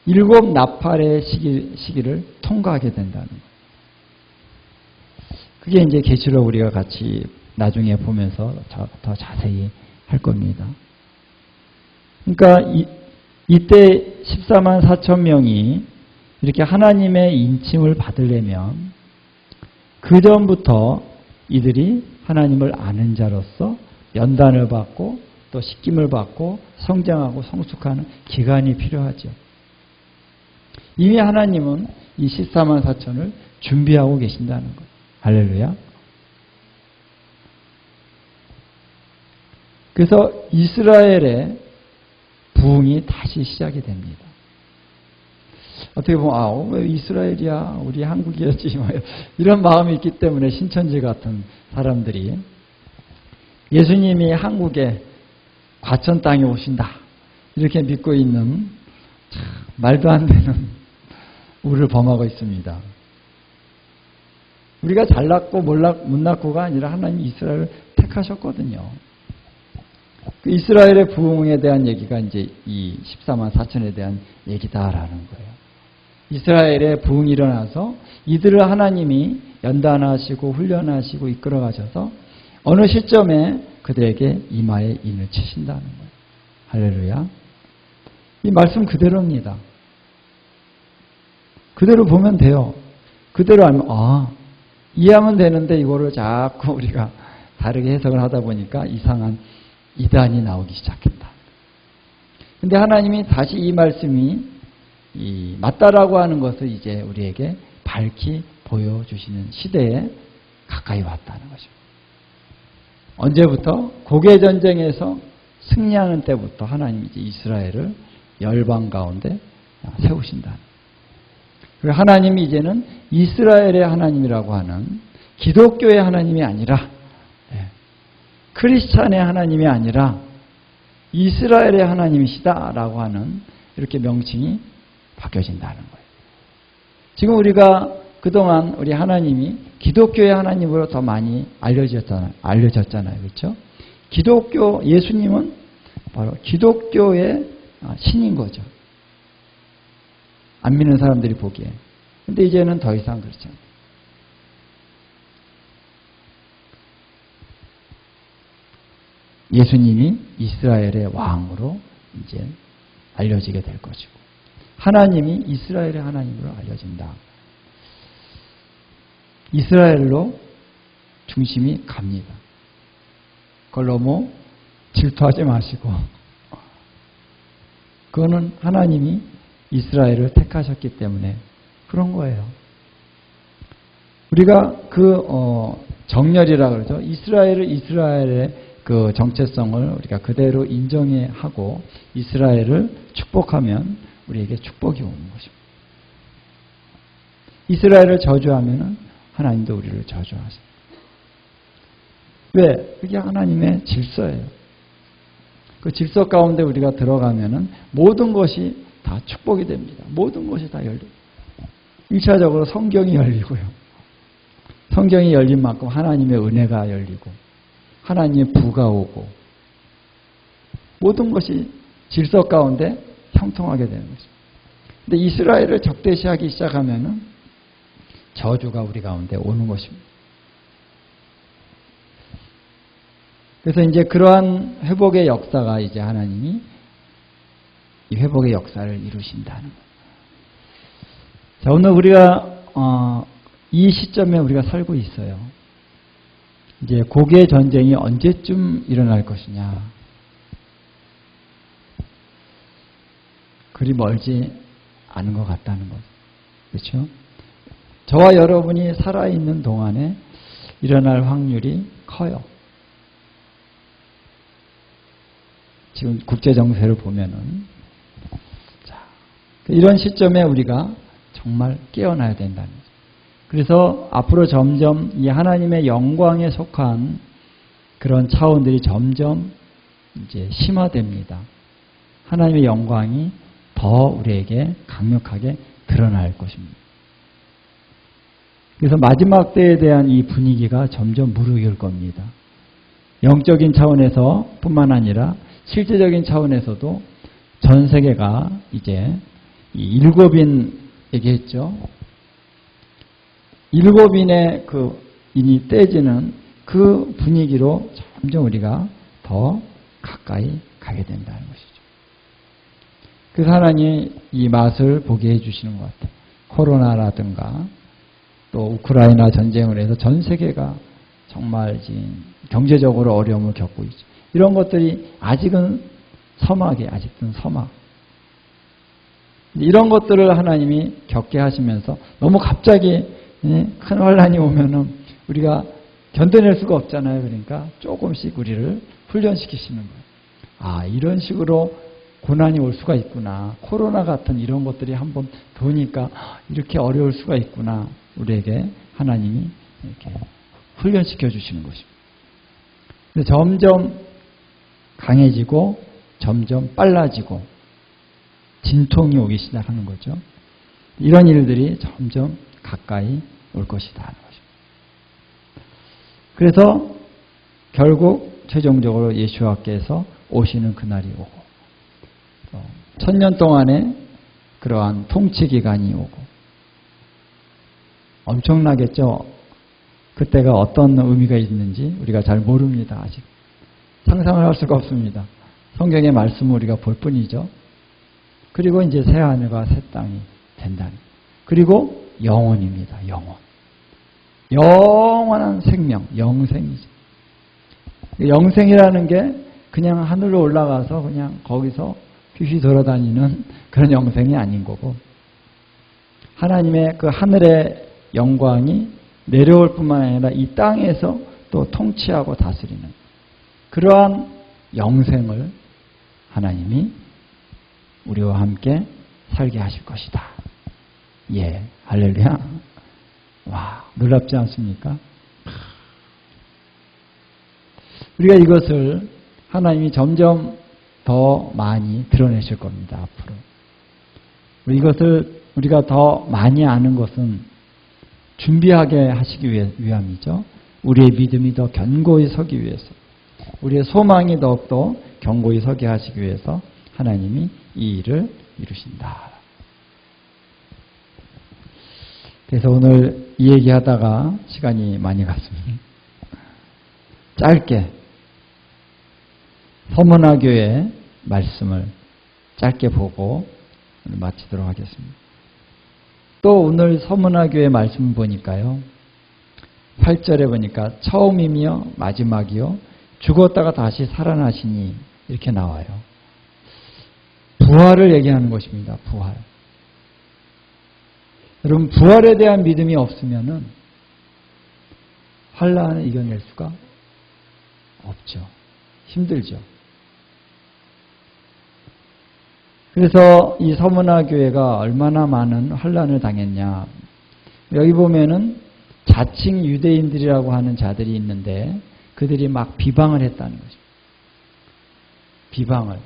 7 나팔의 시기를 통과하게 된다는 거예요. 그게 이제 계시록 우리가 같이 나중에 보면서 더 자세히 할 겁니다. 그러니까 이때 14만 4천 명이 이렇게 하나님의 인침을 받으려면 그 전부터 이들이 하나님을 아는 자로서 연단을 받고 또 씻김을 받고 성장하고 성숙하는 기간이 필요하죠. 이미 하나님은 이 14만 4천을 준비하고 계신다는 거예요. 할렐루야. 그래서 이스라엘의 부흥이 다시 시작이 됩니다. 어떻게 보면 왜 이스라엘이야? 우리 한국이었지. 이런 마음이 있기 때문에 신천지 같은 사람들이 예수님이 한국에 과천 땅에 오신다 이렇게 믿고 있는 말도 안 되는 우를 범하고 있습니다. 우리가 잘났고 못 났고가 아니라 하나님이 이스라엘을 택하셨거든요. 그 이스라엘의 부흥에 대한 얘기가 이제 이 14만 4천에 대한 얘기다라는 거예요. 이스라엘의 부흥이 일어나서 이들을 하나님이 연단하시고 훈련하시고 이끌어 가셔서 어느 시점에 그들에게 이마에 인을 치신다는 거예요. 할렐루야. 이 말씀 그대로입니다. 그대로 보면 돼요. 그대로 알면 이해하면 되는데 이거를 자꾸 우리가 다르게 해석을 하다 보니까 이상한 이단이 나오기 시작했다. 근데 하나님이 다시 이 말씀이 맞다라고 하는 것을 이제 우리에게 밝히 보여주시는 시대에 가까이 왔다는 거죠. 언제부터? 고개전쟁에서 승리하는 때부터 하나님이 이제 이스라엘을 열방 가운데 세우신다. 그리고 하나님이 이제는 이스라엘의 하나님이라고 하는 기독교의 하나님이 아니라 크리스찬의 하나님이 아니라 이스라엘의 하나님이시다라고 하는 이렇게 명칭이 바뀌어진다는 거예요. 지금 우리가 그동안 우리 하나님이 기독교의 하나님으로 더 많이 알려졌잖아요. 그렇죠? 기독교 예수님은 바로 기독교의 신인 거죠. 안 믿는 사람들이 보기에. 근데 이제는 더 이상 그렇지 않아요. 예수님이 이스라엘의 왕으로 이제 알려지게 될 것이고 하나님이 이스라엘의 하나님으로 알려진다. 이스라엘로 중심이 갑니다. 그걸 너무 질투하지 마시고 그거는 하나님이 이스라엘을 택하셨기 때문에 그런 거예요. 우리가 정렬이라 그러죠. 이스라엘의 그 정체성을 우리가 그대로 인정하고 이스라엘을 축복하면 우리에게 축복이 오는 것입니다. 이스라엘을 저주하면 하나님도 우리를 저주하십니다. 왜? 그게 하나님의 질서예요. 그 질서 가운데 우리가 들어가면 모든 것이 다 축복이 됩니다. 모든 것이 다 열리고 1차적으로 성경이 열리고요. 성경이 열린 만큼 하나님의 은혜가 열리고 하나님의 부가 오고 모든 것이 질서 가운데 형통하게 되는 것입니다. 근데 이스라엘을 적대시하기 시작하면 저주가 우리 가운데 오는 것입니다. 그래서 이제 그러한 회복의 역사가 이제 하나님이 이 회복의 역사를 이루신다는 거예요. 자, 오늘 우리가 이 시점에 우리가 살고 있어요. 이제 고개 전쟁이 언제쯤 일어날 것이냐. 그리 멀지 않은 것 같다는 거죠. 그렇죠? 저와 여러분이 살아있는 동안에 일어날 확률이 커요. 지금 국제정세를 보면은. 자, 이런 시점에 우리가 정말 깨어나야 된다는 거죠. 그래서 앞으로 점점 이 하나님의 영광에 속한 그런 차원들이 점점 이제 심화됩니다. 하나님의 영광이 더 우리에게 강력하게 드러날 것입니다. 그래서 마지막 때에 대한 이 분위기가 점점 무르익을 겁니다. 영적인 차원에서 뿐만 아니라 실제적인 차원에서도 전 세계가 이제 이 일곱인 얘기했죠. 일곱인의 그 인이 떼지는 그 분위기로 점점 우리가 더 가까이 가게 된다는 것이죠. 그래서 하나님이 이 맛을 보게 해주시는 것 같아요. 코로나라든가 또 우크라이나 전쟁을 해서 전 세계가 정말 지금 경제적으로 어려움을 겪고 있죠. 이런 것들이 아직은 아직은 서막. 이런 것들을 하나님이 겪게 하시면서 너무 갑자기 큰 환란이 오면은 우리가 견뎌낼 수가 없잖아요. 그러니까 조금씩 우리를 훈련시키시는 거예요. 이런 식으로 고난이 올 수가 있구나. 코로나 같은 이런 것들이 한번 도니까 이렇게 어려울 수가 있구나. 우리에게 하나님이 이렇게 훈련시켜 주시는 것입니다. 근데 점점 강해지고 점점 빨라지고 진통이 오기 시작하는 거죠. 이런 일들이 점점 가까이 올 것이다 하는 것입니다. 그래서 결국 최종적으로 예수와께서 오시는 그날이 오고 1000년 동안의 그러한 통치 기간이 오고 엄청나겠죠. 그때가 어떤 의미가 있는지 우리가 잘 모릅니다. 아직 상상을 할 수가 없습니다. 성경의 말씀을 우리가 볼 뿐이죠. 그리고 이제 새 하늘과 새 땅이 된다는. 그리고 영원입니다. 영원. 영원한 생명, 영생이죠. 영생이라는 게 그냥 하늘로 올라가서 그냥 거기서 휘휘 돌아다니는 그런 영생이 아닌 거고, 하나님의 그 하늘의 영광이 내려올 뿐만 아니라 이 땅에서 또 통치하고 다스리는 그러한 영생을 하나님이 우리와 함께 살게 하실 것이다. 예, 할렐루야. 와, 놀랍지 않습니까? 우리가 이것을 하나님이 점점 더 많이 드러내실 겁니다. 앞으로. 이것을 우리가 더 많이 아는 것은 준비하게 하시기 위함이죠. 우리의 믿음이 더 견고히 서기 위해서, 우리의 소망이 더욱더 견고히 서게 하시기 위해서 하나님이 이 일을 이루신다. 그래서 오늘 이 얘기하다가 시간이 많이 갔습니다. 짧게 서문화교의 말씀을 짧게 보고 마치도록 하겠습니다. 또 오늘 서문화교의 말씀을 보니까요, 8절에 보니까 처음이며 마지막이요 죽었다가 다시 살아나시니 이렇게 나와요. 부활을 얘기하는 것입니다. 부활. 여러분, 부활에 대한 믿음이 없으면은 환난을 이겨낼 수가 없죠. 힘들죠. 그래서 이 서문화교회가 얼마나 많은 환난을 당했냐. 여기 보면은 자칭 유대인들이라고 하는 자들이 있는데 그들이 막 비방을 했다는 거죠. 비방을.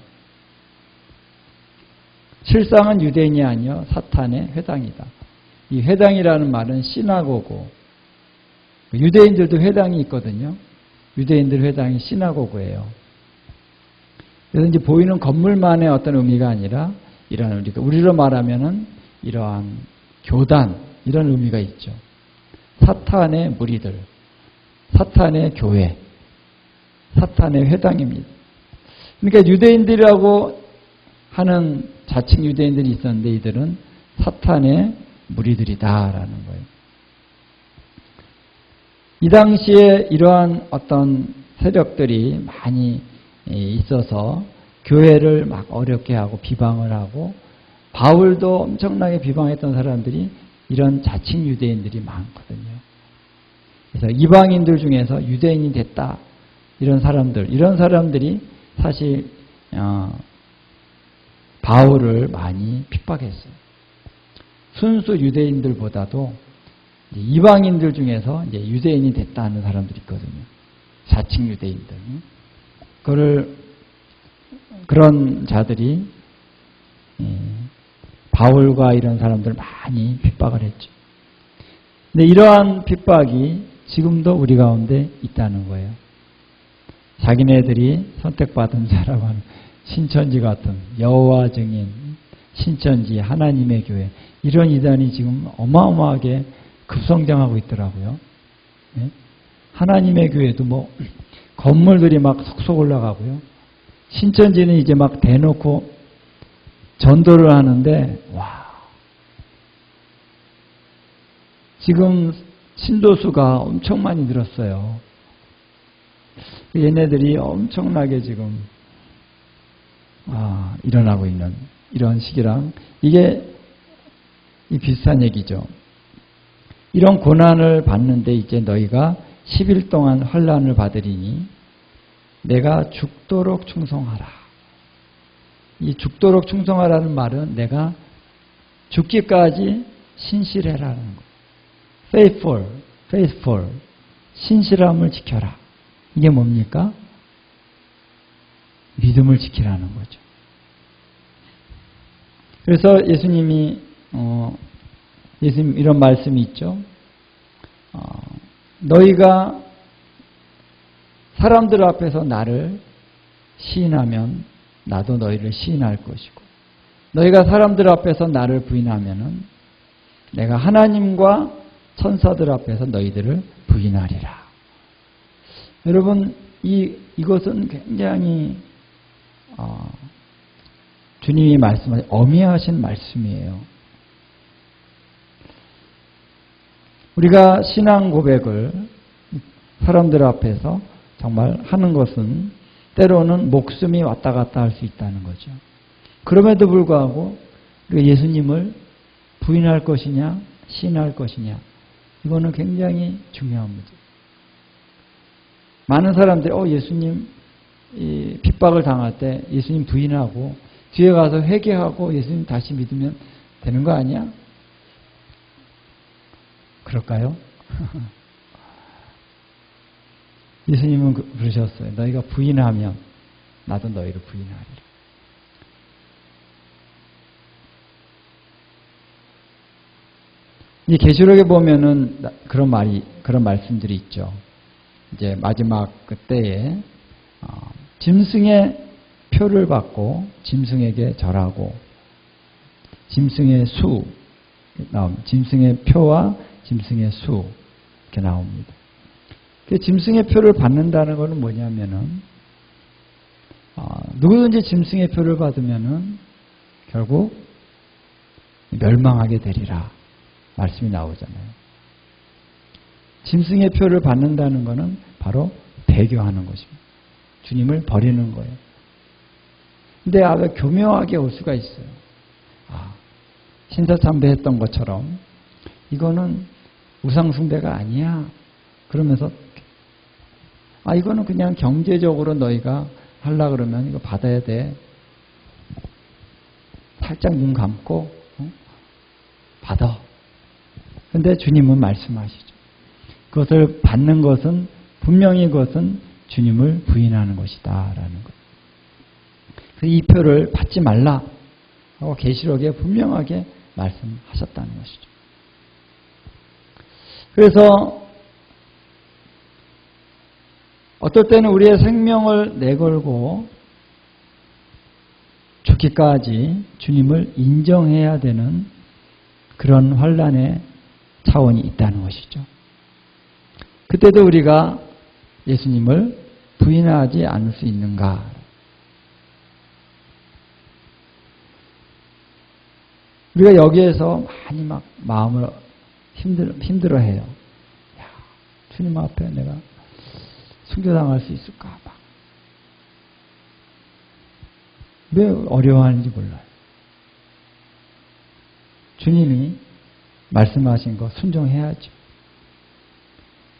실상은 유대인이 아니요 사탄의 회당이다. 이 회당이라는 말은 시나고고. 유대인들도 회당이 있거든요. 유대인들 회당이 시나고고예요. 그래서 이제 보이는 건물만의 어떤 의미가 아니라 이런 우리로 말하면은 이러한 교단 이런 의미가 있죠. 사탄의 무리들, 사탄의 교회, 사탄의 회당입니다. 그러니까 유대인들이라고 하는 자칭 유대인들이 있었는데 이들은 사탄의 무리들이다라는 거예요. 이 당시에 이러한 어떤 세력들이 많이 있어서 교회를 막 어렵게 하고 비방을 하고, 바울도 엄청나게 비방했던 사람들이 이런 자칭 유대인들이 많거든요. 그래서 이방인들 중에서 유대인이 됐다 이런 사람들이 사실 바울을 많이 핍박했어요. 순수 유대인들보다도 이방인들 중에서 이제 유대인이 됐다 하는 사람들이 있거든요. 자칭 유대인들. 그런 자들이 바울과 이런 사람들 많이 핍박을 했죠. 근데 이러한 핍박이 지금도 우리 가운데 있다는 거예요. 자기네들이 선택받은 자라고 하는 신천지 같은 여호와 증인, 신천지, 하나님의 교회, 이런 이단이 지금 어마어마하게 급성장하고 있더라고요. 네? 하나님의 교회도 뭐 건물들이 막 속속 올라가고요. 신천지는 이제 막 대놓고 전도를 하는데, 와, 지금 신도수가 엄청 많이 늘었어요. 얘네들이 엄청나게 지금 일어나고 있는 이런 시기랑 이게 비슷한 얘기죠. 이런 고난을 받는데 이제 너희가 10일 동안 환난을 받으리니 내가 죽도록 충성하라. 이 죽도록 충성하라는 말은 내가 죽기까지 신실해라는 거예요. faithful, 신실함을 지켜라. 이게 뭡니까? 믿음을 지키라는 거죠. 그래서 예수님이 예수님 이런 말씀이 있죠. 너희가 사람들 앞에서 나를 시인하면 나도 너희를 시인할 것이고, 너희가 사람들 앞에서 나를 부인하면은 내가 하나님과 천사들 앞에서 너희들을 부인하리라. 여러분, 이것은 굉장히 주님이 말씀하신 엄미하신 말씀이에요. 우리가 신앙 고백을 사람들 앞에서 정말 하는 것은 때로는 목숨이 왔다 갔다 할 수 있다는 거죠. 그럼에도 불구하고 우리가 예수님을 부인할 것이냐 시인할 것이냐, 이거는 굉장히 중요한 문제. 많은 사람들이 예수님 핍박을 당할 때 예수님 부인하고 뒤에 가서 회개하고 예수님 다시 믿으면 되는 거 아니야? 그럴까요? 예수님은 그러셨어요. 너희가 부인하면 나도 너희를 부인하리라. 이 계시록에 보면은 그런 말씀들이 있죠. 이제 마지막 그때에 짐승의 표를 받고 짐승에게 절하고 짐승의 수 짐승의 표와 짐승의 수 이렇게 나옵니다. 그 짐승의 표를 받는다는 것은 뭐냐면은 누구든지 짐승의 표를 받으면은 결국 멸망하게 되리라 말씀이 나오잖아요. 짐승의 표를 받는다는 것은 바로 배교하는 것입니다. 주님을 버리는 거예요. 근데 아주 교묘하게 올 수가 있어요. 신사참배했던 것처럼 이거는 우상숭배가 아니야. 그러면서 이거는 그냥 경제적으로 너희가 하려 그러면 이거 받아야 돼. 살짝 눈 감고 받아. 근데 주님은 말씀하시죠. 그것을 받는 것은 분명히 그것은 주님을 부인하는 것이다 라는 것. 이 표를 받지 말라 하고 계시록에 분명하게 말씀하셨다는 것이죠. 그래서 어떨 때는 우리의 생명을 내걸고 죽기까지 주님을 인정해야 되는 그런 환난의 차원이 있다는 것이죠. 그때도 우리가 예수님을 부인하지 않을 수 있는가? 우리가 여기에서 많이 막 마음을 힘들어해요. 야, 주님 앞에 내가 순교당할 수 있을까? 막. 왜 어려워하는지 몰라요. 주님이 말씀하신 거 순종해야죠.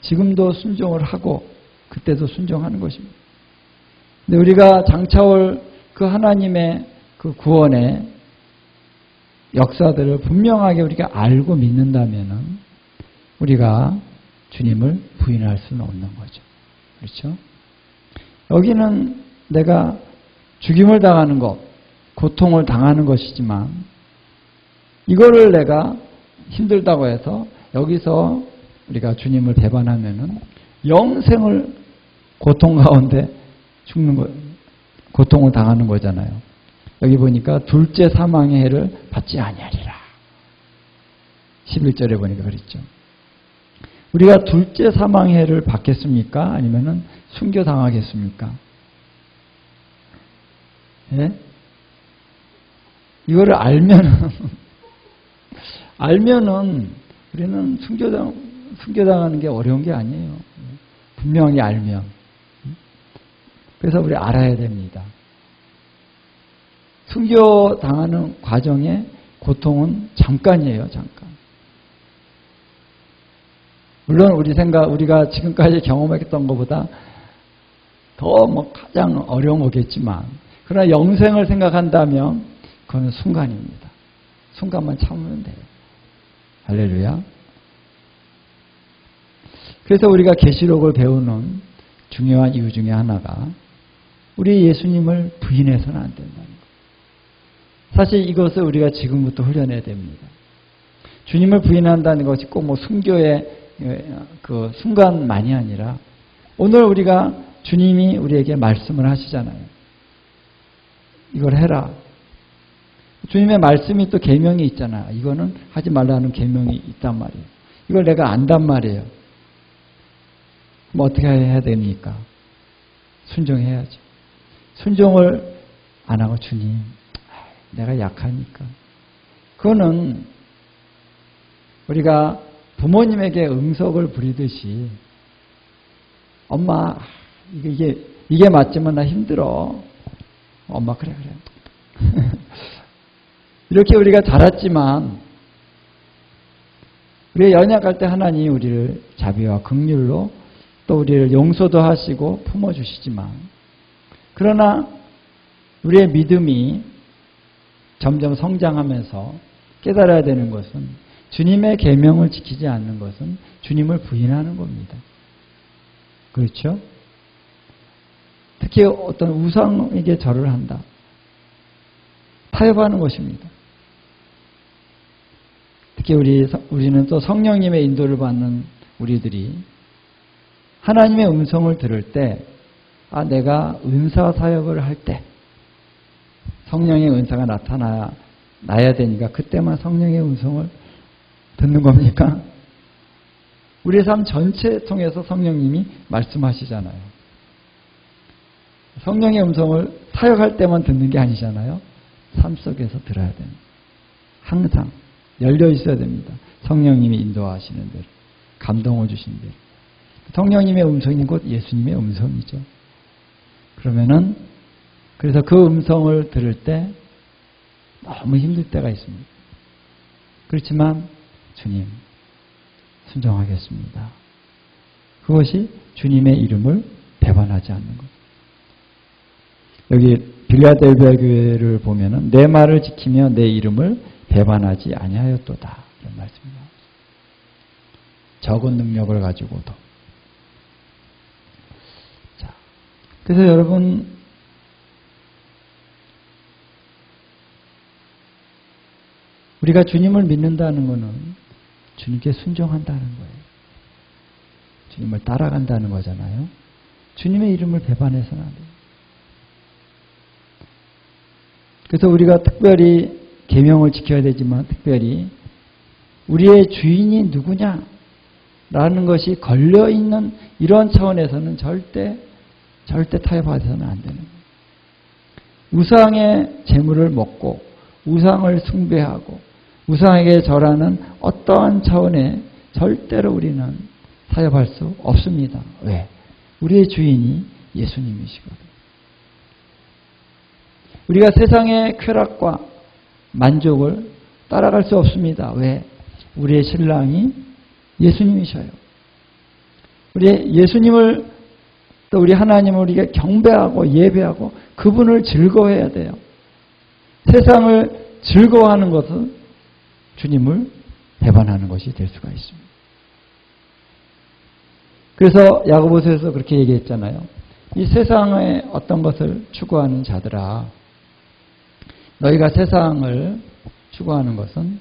지금도 순종을 하고 그때도 순종하는 것입니다. 근데 우리가 장차올 그 하나님의 그 구원의 역사들을 분명하게 우리가 알고 믿는다면은 우리가 주님을 부인할 수는 없는 거죠. 그렇죠? 여기는 내가 죽임을 당하는 것, 고통을 당하는 것이지만 이거를 내가 힘들다고 해서 여기서 우리가 주님을 배반하면은 영생을 고통 가운데 죽는 거, 고통을 당하는 거잖아요. 여기 보니까 둘째 사망의 해를 받지 아니하리라. 11절에 보니까 그랬죠. 우리가 둘째 사망의 해를 받겠습니까? 아니면은 순교당하겠습니까? 예? 이거를 알면은 우리는 순교당하는 게 어려운 게 아니에요. 분명히 알면. 그래서 우리 알아야 됩니다. 순교당하는 과정의 고통은 잠깐이에요, 잠깐. 물론 우리가 지금까지 경험했던 것보다 더 가장 어려운 거겠지만, 그러나 영생을 생각한다면 그건 순간입니다. 순간만 참으면 돼요. 할렐루야. 그래서 우리가 계시록을 배우는 중요한 이유 중에 하나가 우리 예수님을 부인해서는 안 된다는 거예요. 사실 이것을 우리가 지금부터 훈련해야 됩니다. 주님을 부인한다는 것이 꼭 순교의 그 순간만이 아니라 오늘 우리가 주님이 우리에게 말씀을 하시잖아요. 이걸 해라. 주님의 말씀이 또 계명이 있잖아요. 이거는 하지 말라는 계명이 있단 말이에요. 이걸 내가 안단 말이에요. 뭐 어떻게 해야 되니까? 순종해야죠. 순종을 안 하고 주님, 내가 약하니까. 그거는 우리가 부모님에게 응석을 부리듯이 엄마 이게 맞지만 나 힘들어. 엄마 그래. 이렇게 우리가 자랐지만 우리가 연약할 때 하나님 우리를 자비와 긍휼로 또 우리를 용서도 하시고 품어주시지만 그러나 우리의 믿음이 점점 성장하면서 깨달아야 되는 것은 주님의 계명을 지키지 않는 것은 주님을 부인하는 겁니다. 그렇죠? 특히 어떤 우상에게 절을 한다. 타협하는 것입니다. 특히 우리는 또 성령님의 인도를 받는 우리들이 하나님의 음성을 들을 때 내가 은사 사역을 할 때 성령의 은사가 나야 되니까 그때만 성령의 음성을 듣는 겁니까? 우리의 삶 전체에 통해서 성령님이 말씀하시잖아요. 성령의 음성을 사역할 때만 듣는 게 아니잖아요. 삶 속에서 들어야 됩니다. 항상 열려 있어야 됩니다. 성령님이 인도하시는 대로, 감동을 주시는 대로. 성령님의 음성인 곧 예수님의 음성이죠. 그래서 그 음성을 들을 때 너무 힘들 때가 있습니다. 그렇지만 주님, 순종하겠습니다. 그것이 주님의 이름을 배반하지 않는 것. 여기 빌라델비아 교회를 보면은 내 말을 지키며 내 이름을 배반하지 아니하였도다. 이런 말씀입니다. 적은 능력을 가지고도. 자, 그래서 여러분 우리가 주님을 믿는다는 것은 주님께 순종한다는 거예요. 주님을 따라간다는 거잖아요. 주님의 이름을 배반해서는 안 돼요. 그래서 우리가 특별히 계명을 지켜야 되지만 특별히 우리의 주인이 누구냐라는 것이 걸려있는 이런 차원에서는 절대 타협해서는 안 되는 거예요. 우상의 재물을 먹고 우상을 숭배하고 우상에게 절하는 어떠한 차원에 절대로 우리는 타협할 수 없습니다. 왜? 우리의 주인이 예수님이시거든요. 우리가 세상의 쾌락과 만족을 따라갈 수 없습니다. 왜? 우리의 신랑이 예수님이셔요. 우리 예수님을 또 우리 하나님을 우리가 경배하고 예배하고 그분을 즐거워해야 돼요. 세상을 즐거워하는 것은 주님을 배반하는 것이 될 수가 있습니다. 그래서 야고보서에서 그렇게 얘기했잖아요. 이 세상의 어떤 것을 추구하는 자들아, 너희가 세상을 추구하는 것은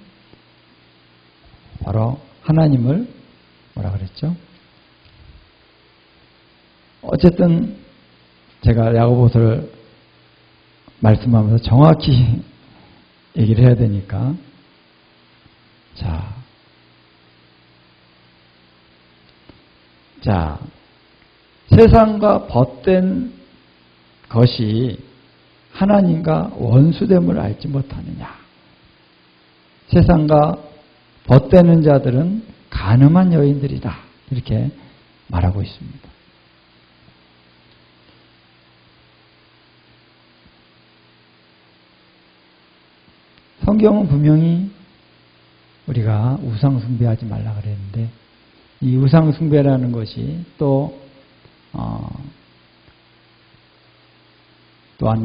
바로 하나님을 뭐라 그랬죠? 어쨌든 제가 야고보서를 말씀하면서 정확히 얘기를 해야 되니까 자, 세상과 벗된 것이 하나님과 원수됨을 알지 못하느냐. 세상과 벗되는 자들은 간음한 여인들이다. 이렇게 말하고 있습니다. 성경은 분명히 우리가 우상 숭배하지 말라 그랬는데 이 우상 숭배라는 것이 또한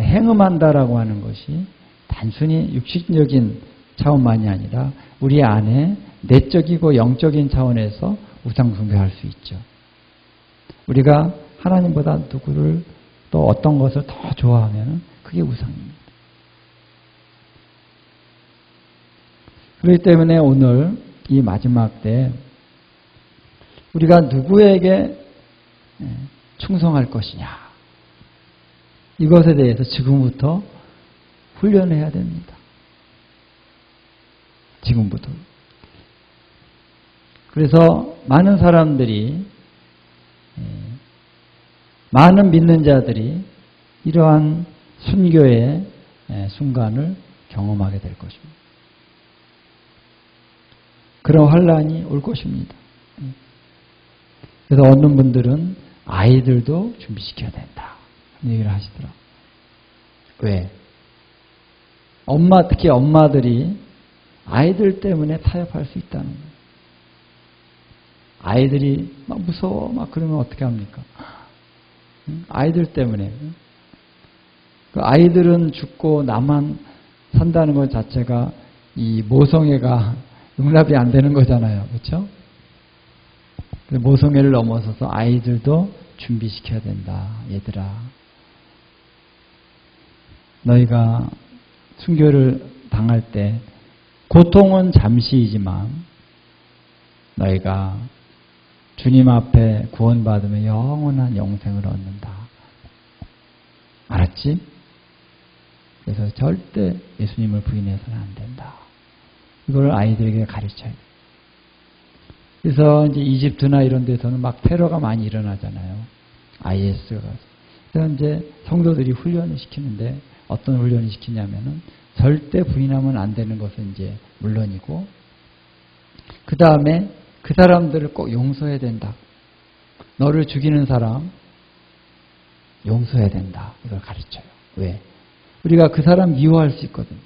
행음한다라고 하는 것이 단순히 육신적인 차원만이 아니라 우리 안에 내적이고 영적인 차원에서 우상 숭배할 수 있죠. 우리가 하나님보다 누구를 또 어떤 것을 더 좋아하면 그게 우상입니다. 그렇기 때문에 오늘 이 마지막 때 우리가 누구에게 충성할 것이냐, 이것에 대해서 지금부터 훈련해야 됩니다. 지금부터. 그래서 많은 사람들이, 많은 믿는 자들이 이러한 순교의 순간을 경험하게 될 것입니다. 그런 환란이 올 것입니다. 그래서 어느 분들은 아이들도 준비시켜야 된다. 얘기를 하시더라고요. 왜? 특히 엄마들이 아이들 때문에 타협할 수 있다는 거예요. 아이들이 막 무서워, 막 그러면 어떻게 합니까? 아이들 때문에. 그 아이들은 죽고 나만 산다는 것 자체가 이 모성애가 용납이 안 되는 거잖아요. 그렇죠? 모성애를 넘어서서 아이들도 준비시켜야 된다. 얘들아, 너희가 순교를 당할 때 고통은 잠시이지만 너희가 주님 앞에 구원받으면 영원한 영생을 얻는다. 알았지? 그래서 절대 예수님을 부인해서는 안 된다. 이걸 아이들에게 가르쳐야 돼. 그래서 이제 이집트나 이런 데서는 막 테러가 많이 일어나잖아요. IS가. 그래서 이제 성도들이 훈련을 시키는데 어떤 훈련을 시키냐면은 절대 부인하면 안 되는 것은 이제 물론이고, 그 다음에 그 사람들을 꼭 용서해야 된다. 너를 죽이는 사람 용서해야 된다. 이걸 가르쳐요. 왜? 우리가 그 사람 미워할 수 있거든.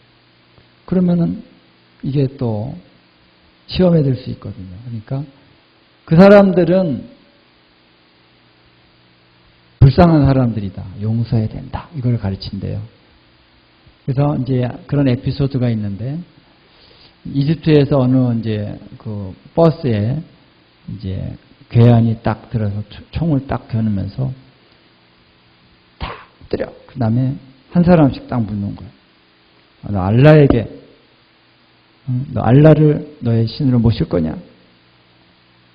그러면은 이게 또 시험에 들 수 있거든요. 그러니까 그 사람들은 불쌍한 사람들이다. 용서해야 된다. 이걸 가르친대요. 그래서 이제 그런 에피소드가 있는데, 이집트에서 어느 이제 그 버스에 이제 괴한이 딱 들어서 총을 딱 겨누면서 딱 때려. 그 다음에 한 사람씩 딱 묻는 거예요. 너 알라에게, 너 알라를 너의 신으로 모실 거냐?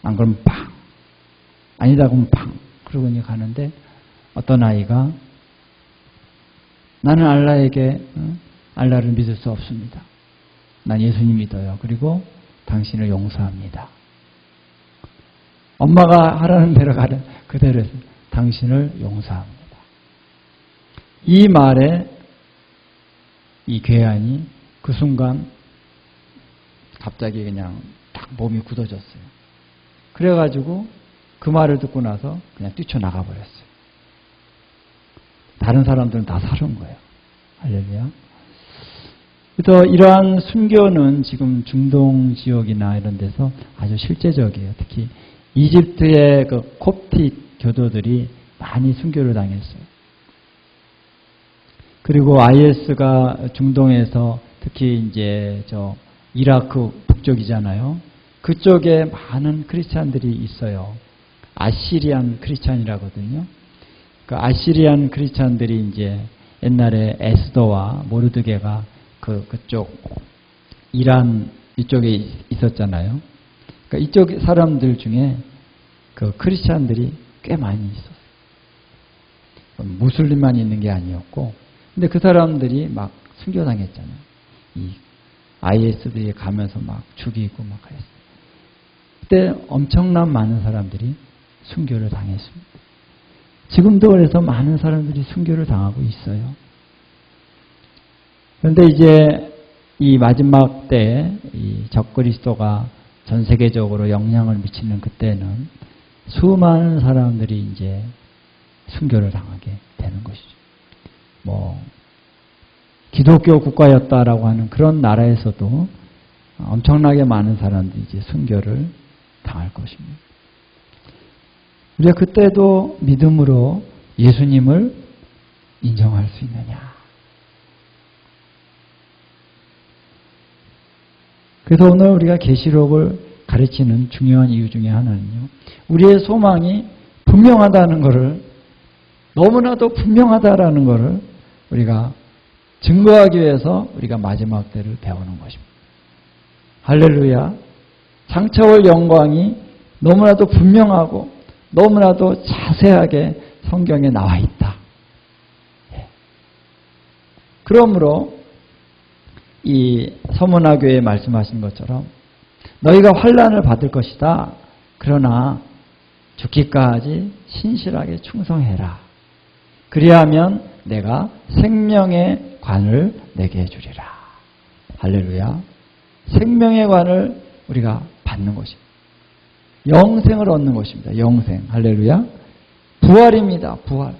안 그러면 팡. 아니다 그러면 팡. 그러고 이제 가는데 어떤 아이가 나는 알라를 믿을 수 없습니다. 난 예수님 믿어요. 그리고 당신을 용서합니다. 엄마가 하라는 대로 가는 그대로 해서 당신을 용서합니다. 이 말에 이 괴한이 그 순간 갑자기 그냥 딱 몸이 굳어졌어요. 그래가지고 그 말을 듣고 나서 그냥 뛰쳐나가 버렸어요. 다른 사람들은 다 살은 거예요. 할렐루야. 그래서 이러한 순교는 지금 중동 지역이나 이런 데서 아주 실제적이에요. 특히 이집트의 그 콥틱 교도들이 많이 순교를 당했어요. 그리고 IS가 중동에서 특히 이제 이라크 북쪽이잖아요. 그쪽에 많은 크리스찬들이 있어요. 아시리안 크리스찬이라거든요. 그 아시리안 크리스찬들이 이제 옛날에 에스더와 모르드게가 그쪽 이란 이쪽에 있었잖아요. 그러니까 이쪽 사람들 중에 그 크리스찬들이 꽤 많이 있었어요. 무슬림만 있는 게 아니었고, 근데 그 사람들이 막 순교당했잖아요. 이 IS들이 가면서 막 죽이고 막 그랬어요. 그때 엄청난 많은 사람들이 순교를 당했습니다. 지금도 그래서 많은 사람들이 순교를 당하고 있어요. 그런데 이제 이 마지막 때 이 적그리스도가 전 세계적으로 영향을 미치는 그때는 수많은 사람들이 이제 순교를 당하게 되는 것이죠. 뭐 기독교 국가였다라고 하는 그런 나라에서도 엄청나게 많은 사람들이 이제 순교를 당할 것입니다. 우리가 그때도 믿음으로 예수님을 인정할 수 있느냐? 그래서 오늘 우리가 계시록을 가르치는 중요한 이유 중에 하나는요, 우리의 소망이 분명하다는 것을, 너무나도 분명하다라는 것을 우리가 증거하기 위해서 우리가 마지막 때를 배우는 것입니다. 할렐루야. 장차올 영광이 너무나도 분명하고 너무나도 자세하게 성경에 나와 있다. 그러므로 이 서문화교에 말씀하신 것처럼 너희가 환난을 받을 것이다. 그러나 죽기까지 신실하게 충성해라. 그리하면 내가 생명의 관을 내게 주리라. 할렐루야. 생명의 관을 우리가 받는 것입니다. 영생을 얻는 것입니다. 영생. 할렐루야. 부활입니다. 부활.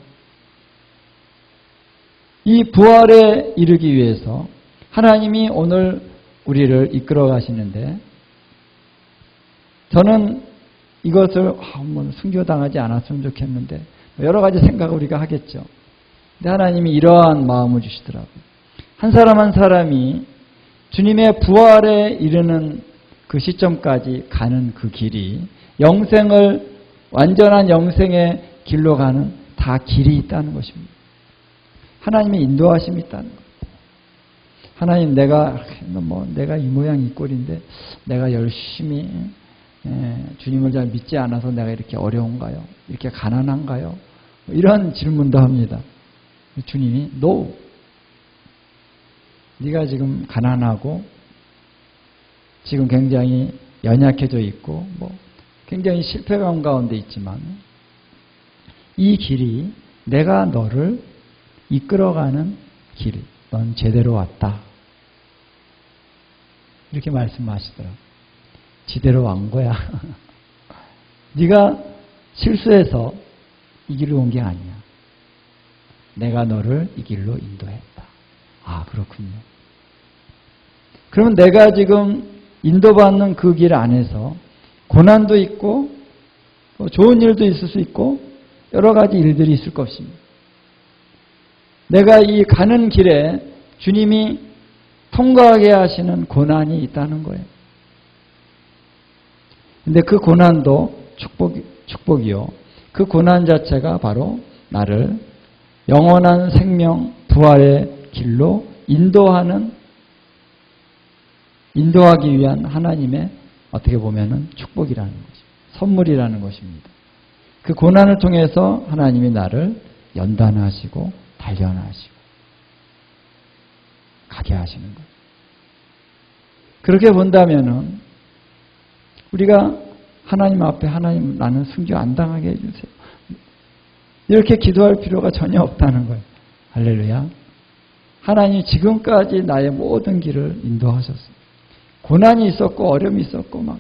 이 부활에 이르기 위해서 하나님이 오늘 우리를 이끌어 가시는데, 저는 이것을 순교당하지 않았으면 좋겠는데 여러 가지 생각을 우리가 하겠죠. 근데 하나님이 이러한 마음을 주시더라고요. 한 사람 한 사람이 주님의 부활에 이르는 그 시점까지 가는 그 길이, 영생을, 완전한 영생의 길로 가는 다 길이 있다는 것입니다. 하나님의 인도하심이 있다는 것. 하나님, 내가 이 모양 이 꼴인데 내가 열심히 주님을 잘 믿지 않아서 내가 이렇게 어려운가요? 이렇게 가난한가요? 이런 질문도 합니다. 주님이 No. 네가 지금 가난하고 지금 굉장히 연약해져 있고 굉장히 실패감 가운데 있지만 이 길이 내가 너를 이끌어가는 길, 넌 제대로 왔다. 이렇게 말씀하시더라고요. 제대로 온 거야. 네가 실수해서 이 길로 온 게 아니야. 내가 너를 이 길로 인도했다. 아, 그렇군요. 그러면 내가 지금 인도받는 그 길 안에서 고난도 있고 좋은 일도 있을 수 있고 여러 가지 일들이 있을 것입니다. 내가 이 가는 길에 주님이 통과하게 하시는 고난이 있다는 거예요. 근데 그 고난도 축복이요. 그 고난 자체가 바로 나를 영원한 생명, 부활의 길로 인도하기 위한 하나님의 어떻게 보면은 축복이라는 것입니다. 선물이라는 것입니다. 그 고난을 통해서 하나님이 나를 연단하시고 단련하시고 가게 하시는 거예요. 그렇게 본다면은 우리가 하나님 앞에, 하나님, 나는 순교 안 당하게 해주세요, 이렇게 기도할 필요가 전혀 없다는 거예요. 할렐루야. 하나님이 지금까지 나의 모든 길을 인도하셨어요. 고난이 있었고 어려움이 있었고 막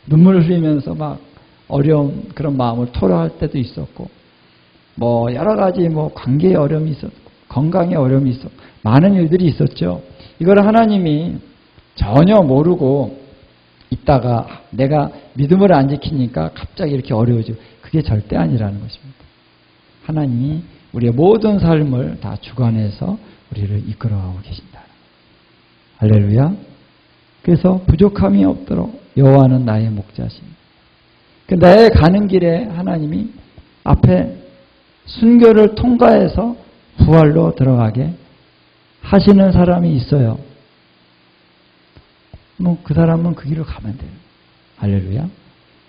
눈물을 흘리면서 막 어려운 그런 마음을 토로할 때도 있었고 여러 가지 관계의 어려움이 있었고 건강의 어려움이 있었고 많은 일들이 있었죠. 이걸 하나님이 전혀 모르고 있다가 내가 믿음을 안 지키니까 갑자기 이렇게 어려워지고, 그게 절대 아니라는 것입니다. 하나님이 우리의 모든 삶을 다 주관해서 우리를 이끌어가고 계신다. 할렐루야. 그래서 부족함이 없도록 여호와는 나의 목자십니다. 나의 가는 길에 하나님이 앞에 순교를 통과해서 부활로 들어가게 하시는 사람이 있어요. 그 사람은 그 길을 가면 돼요. 할렐루야.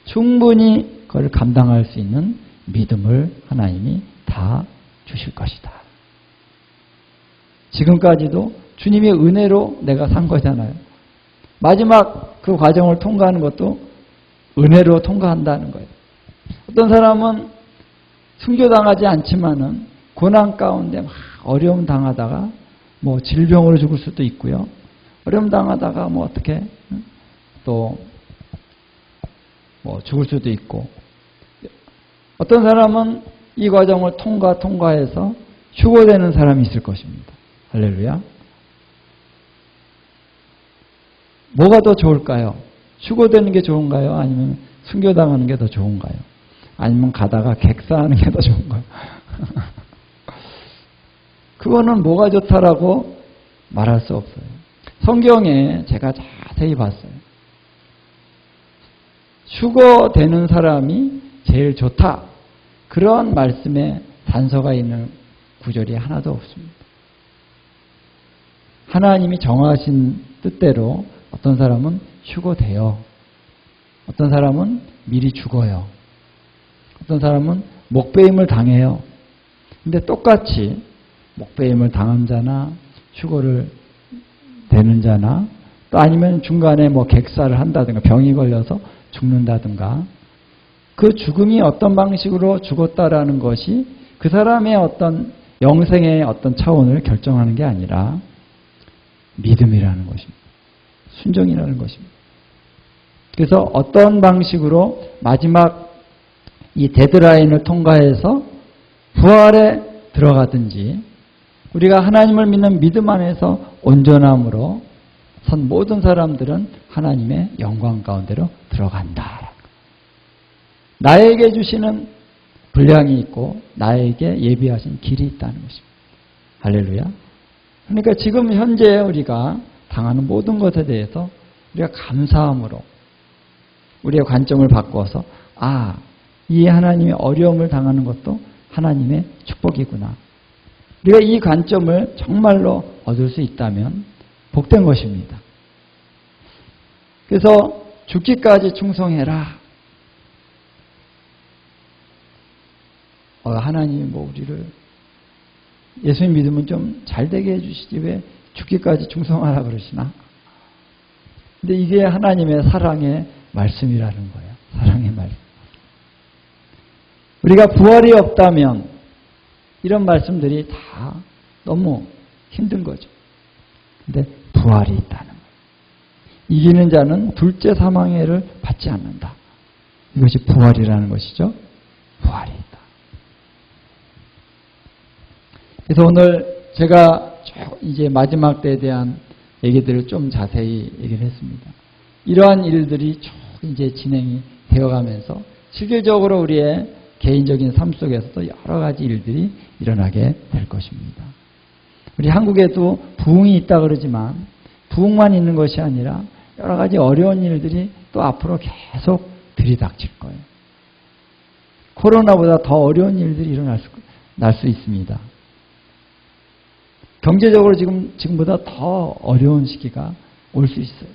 충분히 그걸 감당할 수 있는 믿음을 하나님이 다 주실 것이다. 지금까지도 주님의 은혜로 내가 산 거잖아요. 마지막 그 과정을 통과하는 것도 은혜로 통과한다는 거예요. 어떤 사람은 순교당하지 않지만은 고난 가운데 막 어려움 당하다가 뭐 질병으로 죽을 수도 있고요. 어려움 당하다가 뭐 어떻게 또 뭐 죽을 수도 있고, 어떤 사람은 이 과정을 통과해서 휴거되는 사람이 있을 것입니다. 할렐루야. 뭐가 더 좋을까요? 휴거되는 게 좋은가요? 아니면 순교당하는 게 더 좋은가요? 아니면 가다가 객사하는 게 더 좋은가요? 그거는 뭐가 좋다라고 말할 수 없어요. 성경에 제가 자세히 봤어요. 휴거되는 사람이 제일 좋다. 그런 말씀에 단서가 있는 구절이 하나도 없습니다. 하나님이 정하신 뜻대로 어떤 사람은 휴거돼요. 어떤 사람은 미리 죽어요. 어떤 사람은 목배임을 당해요. 근데 똑같이 목배임을 당한 자나 휴거를 되는 자나 또 아니면 중간에 뭐 객사를 한다든가 병이 걸려서 죽는다든가, 그 죽음이 어떤 방식으로 죽었다라는 것이 그 사람의 어떤 영생의 어떤 차원을 결정하는 게 아니라 믿음이라는 것입니다. 순종이라는 것입니다. 그래서 어떤 방식으로 마지막 이 데드라인을 통과해서 부활에 들어가든지, 우리가 하나님을 믿는 믿음 안에서 온전함으로 선 모든 사람들은 하나님의 영광 가운데로 들어간다. 나에게 주시는 분량이 있고 나에게 예비하신 길이 있다는 것입니다. 할렐루야. 그러니까 지금 현재 우리가 당하는 모든 것에 대해서 우리가 감사함으로 우리의 관점을 바꿔서 이 하나님의 어려움을 당하는 것도 하나님의 축복이구나. 우리가 이 관점을 정말로 얻을 수 있다면 복된 것입니다. 그래서 죽기까지 충성해라. 하나님이 뭐 우리를 예수님 믿으면 좀 잘되게 해주시지 왜 죽기까지 충성하라 그러시나? 근데 이게 하나님의 사랑의 말씀이라는 거예요. 사랑의 말씀. 우리가 부활이 없다면 이런 말씀들이 다 너무 힘든 거죠. 근데 부활이 있다는 거예요. 이기는 자는 둘째 사망의 해를 받지 않는다. 이것이 부활이라는 것이죠. 부활이 있다. 그래서 오늘 제가 이제 마지막 때에 대한 얘기들을 좀 자세히 얘기를 했습니다. 이러한 일들이 쭉 이제 진행이 되어가면서 실질적으로 우리의 개인적인 삶 속에서도 여러 가지 일들이 일어나게 될 것입니다. 우리 한국에도 부흥이 있다 그러지만 부흥만 있는 것이 아니라 여러 가지 어려운 일들이 또 앞으로 계속 들이닥칠 거예요. 코로나보다 더 어려운 일들이 일어날 수 있습니다. 경제적으로 지금보다 더 어려운 시기가 올 수 있어요.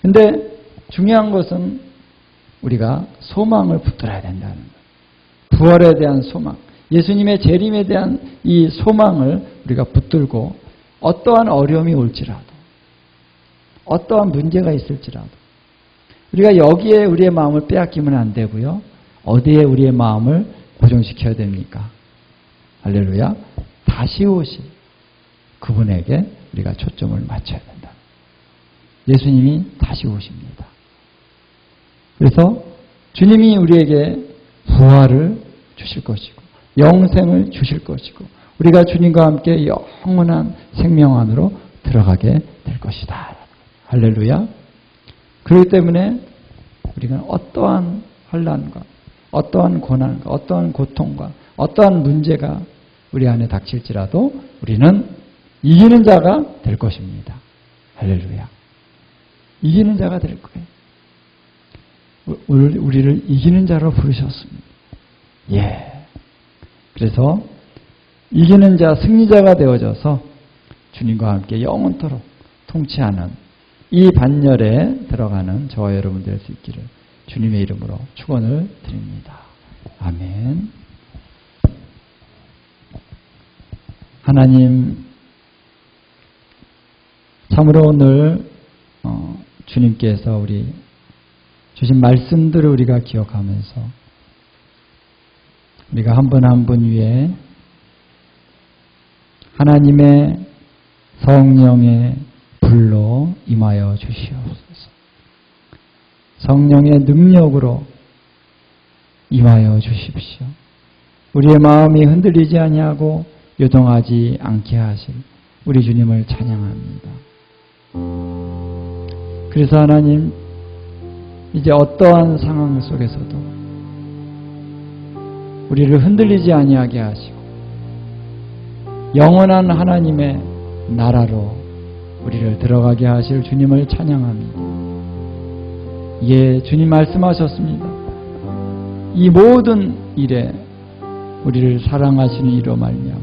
근데 중요한 것은 우리가 소망을 붙들어야 된다는 거예요. 부활에 대한 소망, 예수님의 재림에 대한 이 소망을 우리가 붙들고 어떠한 어려움이 올지라도, 어떠한 문제가 있을지라도 우리가 여기에 우리의 마음을 빼앗기면 안 되고요. 어디에 우리의 마음을 고정시켜야 됩니까? 할렐루야. 다시 오실 그분에게 우리가 초점을 맞춰야 된다. 예수님이 다시 오십니다. 그래서 주님이 우리에게 부활을 주실 것이고 영생을 주실 것이고 우리가 주님과 함께 영원한 생명 안으로 들어가게 될 것이다. 할렐루야. 그렇기 때문에 우리가 어떠한 환난과 어떠한 고난과 어떠한 고통과 어떠한 문제가 우리 안에 닥칠지라도 우리는 이기는 자가 될 것입니다. 할렐루야. 이기는 자가 될 거예요. 우리를 이기는 자로 부르셨습니다. 예. 그래서 이기는 자, 승리자가 되어져서 주님과 함께 영원토록 통치하는 이 반열에 들어가는 저와 여러분 될 수 있기를 주님의 이름으로 축원을 드립니다. 아멘. 하나님, 참으로 오늘 주님께서 우리 주신 말씀들을 우리가 기억하면서 우리가 한 분 한 분 위에 하나님의 성령의 불로 임하여 주시옵소서. 성령의 능력으로 임하여 주십시오. 우리의 마음이 흔들리지 아니하고 요동하지 않게 하실 우리 주님을 찬양합니다. 그래서 하나님, 이제 어떠한 상황 속에서도 우리를 흔들리지 아니하게 하시고 영원한 하나님의 나라로 우리를 들어가게 하실 주님을 찬양합니다. 예, 주님 말씀하셨습니다. 이 모든 일에 우리를 사랑하시는 이로 말미암아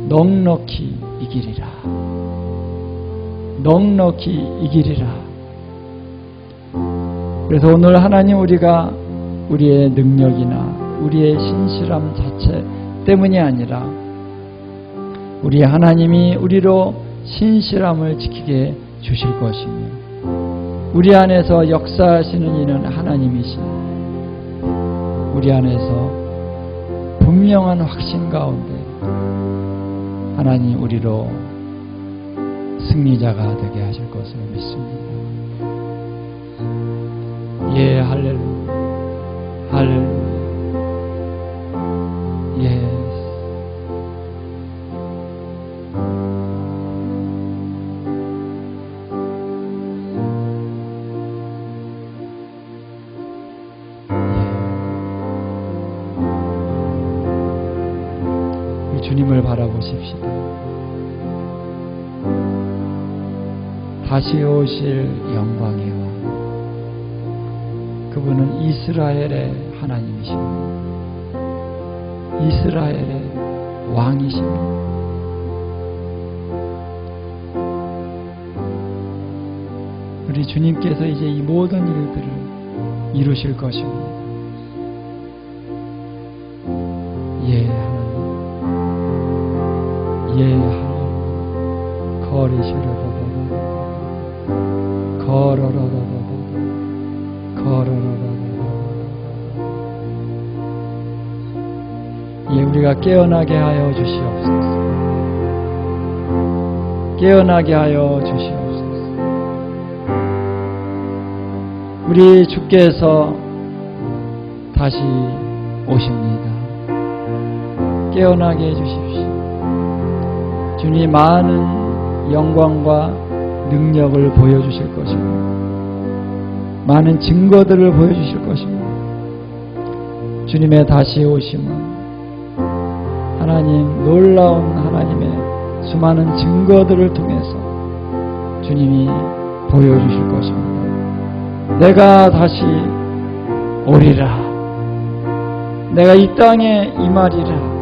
넉넉히 이기리라. 넉넉히 이기리라. 그래서 오늘 하나님, 우리가 우리의 능력이나 우리의 신실함 자체 때문이 아니라 우리 하나님이 우리로 신실함을 지키게 주실 것이며 우리 안에서 역사하시는 이는 하나님이시니 우리 안에서 분명한 확신 가운데 하나님 우리로 승리자가 되게 하실 것을 믿습니다. 예, 할렐루야. 할렐루야. 예. 주님을 바라보십시다. 다시 오실 영광의 왕, 그분은 이스라엘의 하나님이십니다. 이스라엘의 왕이십니다. 우리 주님께서 이제 이 모든 일들을 이루실 것입니다. 예, 예, 거리시라라라라, 걸어라라라라, 걸어라라라라. 예, 우리가 깨어나게 하여 주시옵소서. 깨어나게 하여 주시옵소서. 우리 주께서 다시 오십니다. 깨어나게 해주십시오. 주님 많은 영광과 능력을 보여주실 것입니다. 많은 증거들을 보여주실 것입니다. 주님의 다시 오심은 하나님, 놀라운 하나님의 수많은 증거들을 통해서 주님이 보여주실 것입니다. 내가 다시 오리라. 내가 이 땅에 임하리라.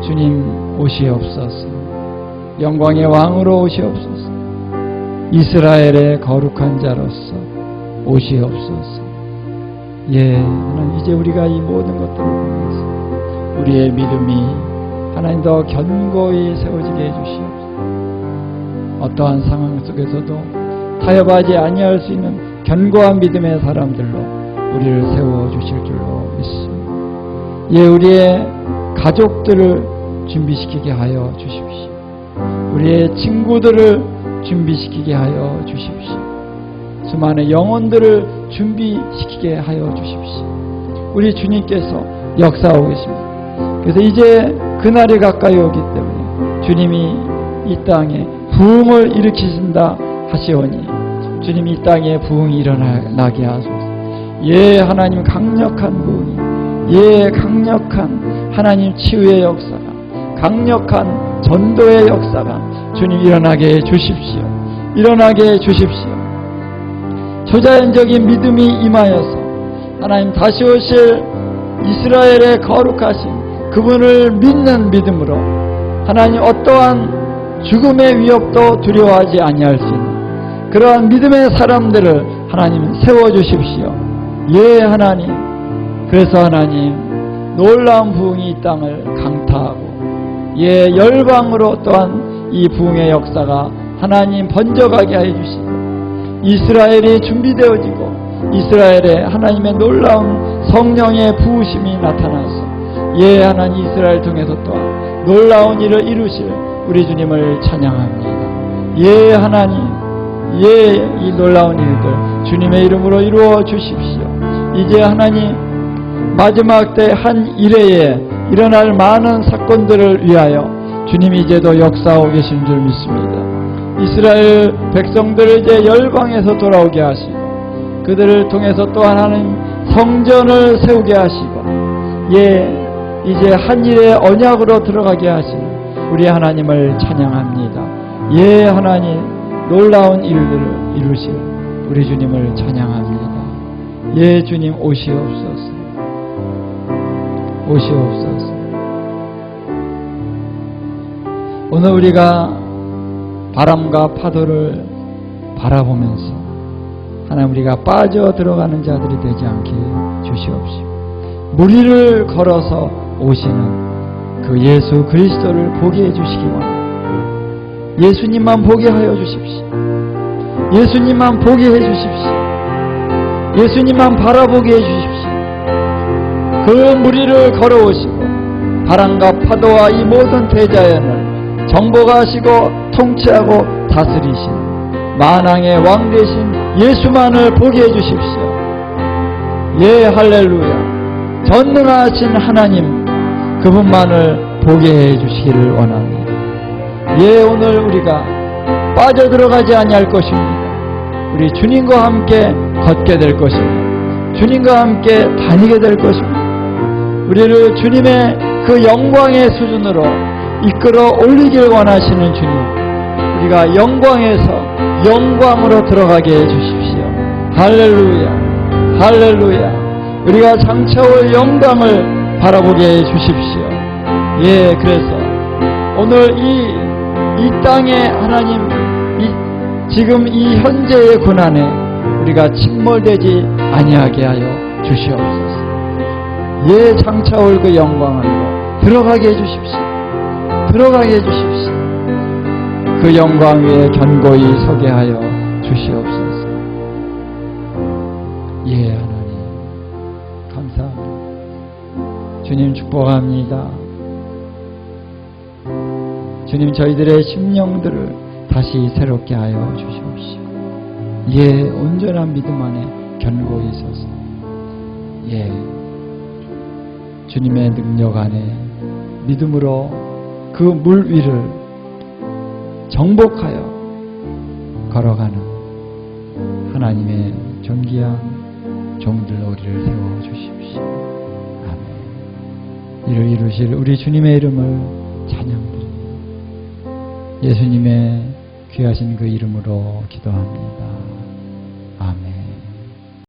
주님 오시옵소서. 영광의 왕으로 오시옵소서. 이스라엘의 거룩한 자로서 오시옵소서. 예, 하나님, 이제 우리가 이 모든 것들을 통해서 우리의 믿음이 하나님 더 견고히 세워지게 해주시옵소서. 어떠한 상황 속에서도 타협하지 아니할 수 있는 견고한 믿음의 사람들로 우리를 세워주실 줄로 믿습니다. 예, 우리의 가족들을 준비시키게 하여 주십시오. 우리의 친구들을 준비시키게 하여 주십시오. 수많은 영혼들을 준비시키게 하여 주십시오. 우리 주님께서 역사하고 계십니다. 그래서 이제 그날이 가까이 오기 때문에 주님이 이 땅에 부흥을 일으키신다 하시오니 주님이 이 땅에 부흥이 일어나게 하소서. 예, 하나님 강력한 부흥이, 예, 강력한 하나님 치유의 역사가, 강력한 전도의 역사가 주님 일어나게 해 주십시오. 일어나게 해 주십시오. 초자연적인 믿음이 임하여서 하나님 다시 오실 이스라엘의 거룩하신 그분을 믿는 믿음으로 하나님 어떠한 죽음의 위협도 두려워하지 아니할 수 있는 그러한 믿음의 사람들을 하나님 세워주십시오. 예, 하나님. 그래서 하나님 놀라운 부흥이 이 땅을 강타하고 예, 열방으로 또한 이 부흥의 역사가 하나님 번져가게 해주시고 이스라엘이 준비되어지고 이스라엘에 하나님의 놀라운 성령의 부으심이 나타나서 예, 하나님 이스라엘 통해서 또한 놀라운 일을 이루실 우리 주님을 찬양합니다. 예, 하나님. 예, 이 놀라운 일들 주님의 이름으로 이루어 주십시오. 이제 하나님 마지막 때 한 일회에 일어날 많은 사건들을 위하여 주님이 이제도 역사하고 계신 줄 믿습니다. 이스라엘 백성들을 이제 열방에서 돌아오게 하시고 그들을 통해서 또한 하는 성전을 세우게 하시고 예, 이제 한 일의 언약으로 들어가게 하시는 우리 하나님을 찬양합니다. 예, 하나님 놀라운 일들을 이루실 우리 주님을 찬양합니다. 예, 주님 오시옵소서. 오시옵소서. 오늘 우리가 바람과 파도를 바라보면서 하나님 우리가 빠져 들어가는 자들이 되지 않게 주시옵시고 무리를 걸어서 오시는 그 예수 그리스도를 보게 해주시기 원합니다. 예수님만 보게 하여 주십시오. 예수님만 보게 해주십시오. 예수님만 바라보게 해주십시오. 그 무리를 걸어오시고 바람과 파도와 이 모든 대자연을 정복하시고 통치하고 다스리시는 만왕의 왕 되신 예수만을 보게 해주십시오. 예, 할렐루야. 전능하신 하나님 그분만을 보게 해주시기를 원합니다. 예, 오늘 우리가 빠져들어가지 아니할 것입니다. 우리 주님과 함께 걷게 될 것입니다. 주님과 함께 다니게 될 것입니다. 우리를 주님의 그 영광의 수준으로 이끌어 올리길 원하시는 주님, 우리가 영광에서 영광으로 들어가게 해주십시오. 할렐루야, 할렐루야. 우리가 장차올 영광을 바라보게 해주십시오. 예, 그래서 오늘 이 땅에 하나님 지금 이 현재의 고난에 우리가 침몰되지 아니하게 하여 주시옵소서. 예, 장차올 그 영광으로 들어가게 해주십시오. 들어가게 해주십시오. 그 영광 위에 견고히 서게 하여 주시옵소서. 예, 하나님 감사합니다. 주님 축복합니다. 주님 저희들의 심령들을 다시 새롭게 하여 주시옵시오. 예, 온전한 믿음 안에 견고히 서서 예, 주님의 능력 안에 믿음으로 그 물 위를 정복하여 걸어가는 하나님의 존귀한 종들로 우리를 세워주십시오. 아멘. 이를 이루실 우리 주님의 이름을 찬양드립니다. 예수님의 귀하신 그 이름으로 기도합니다.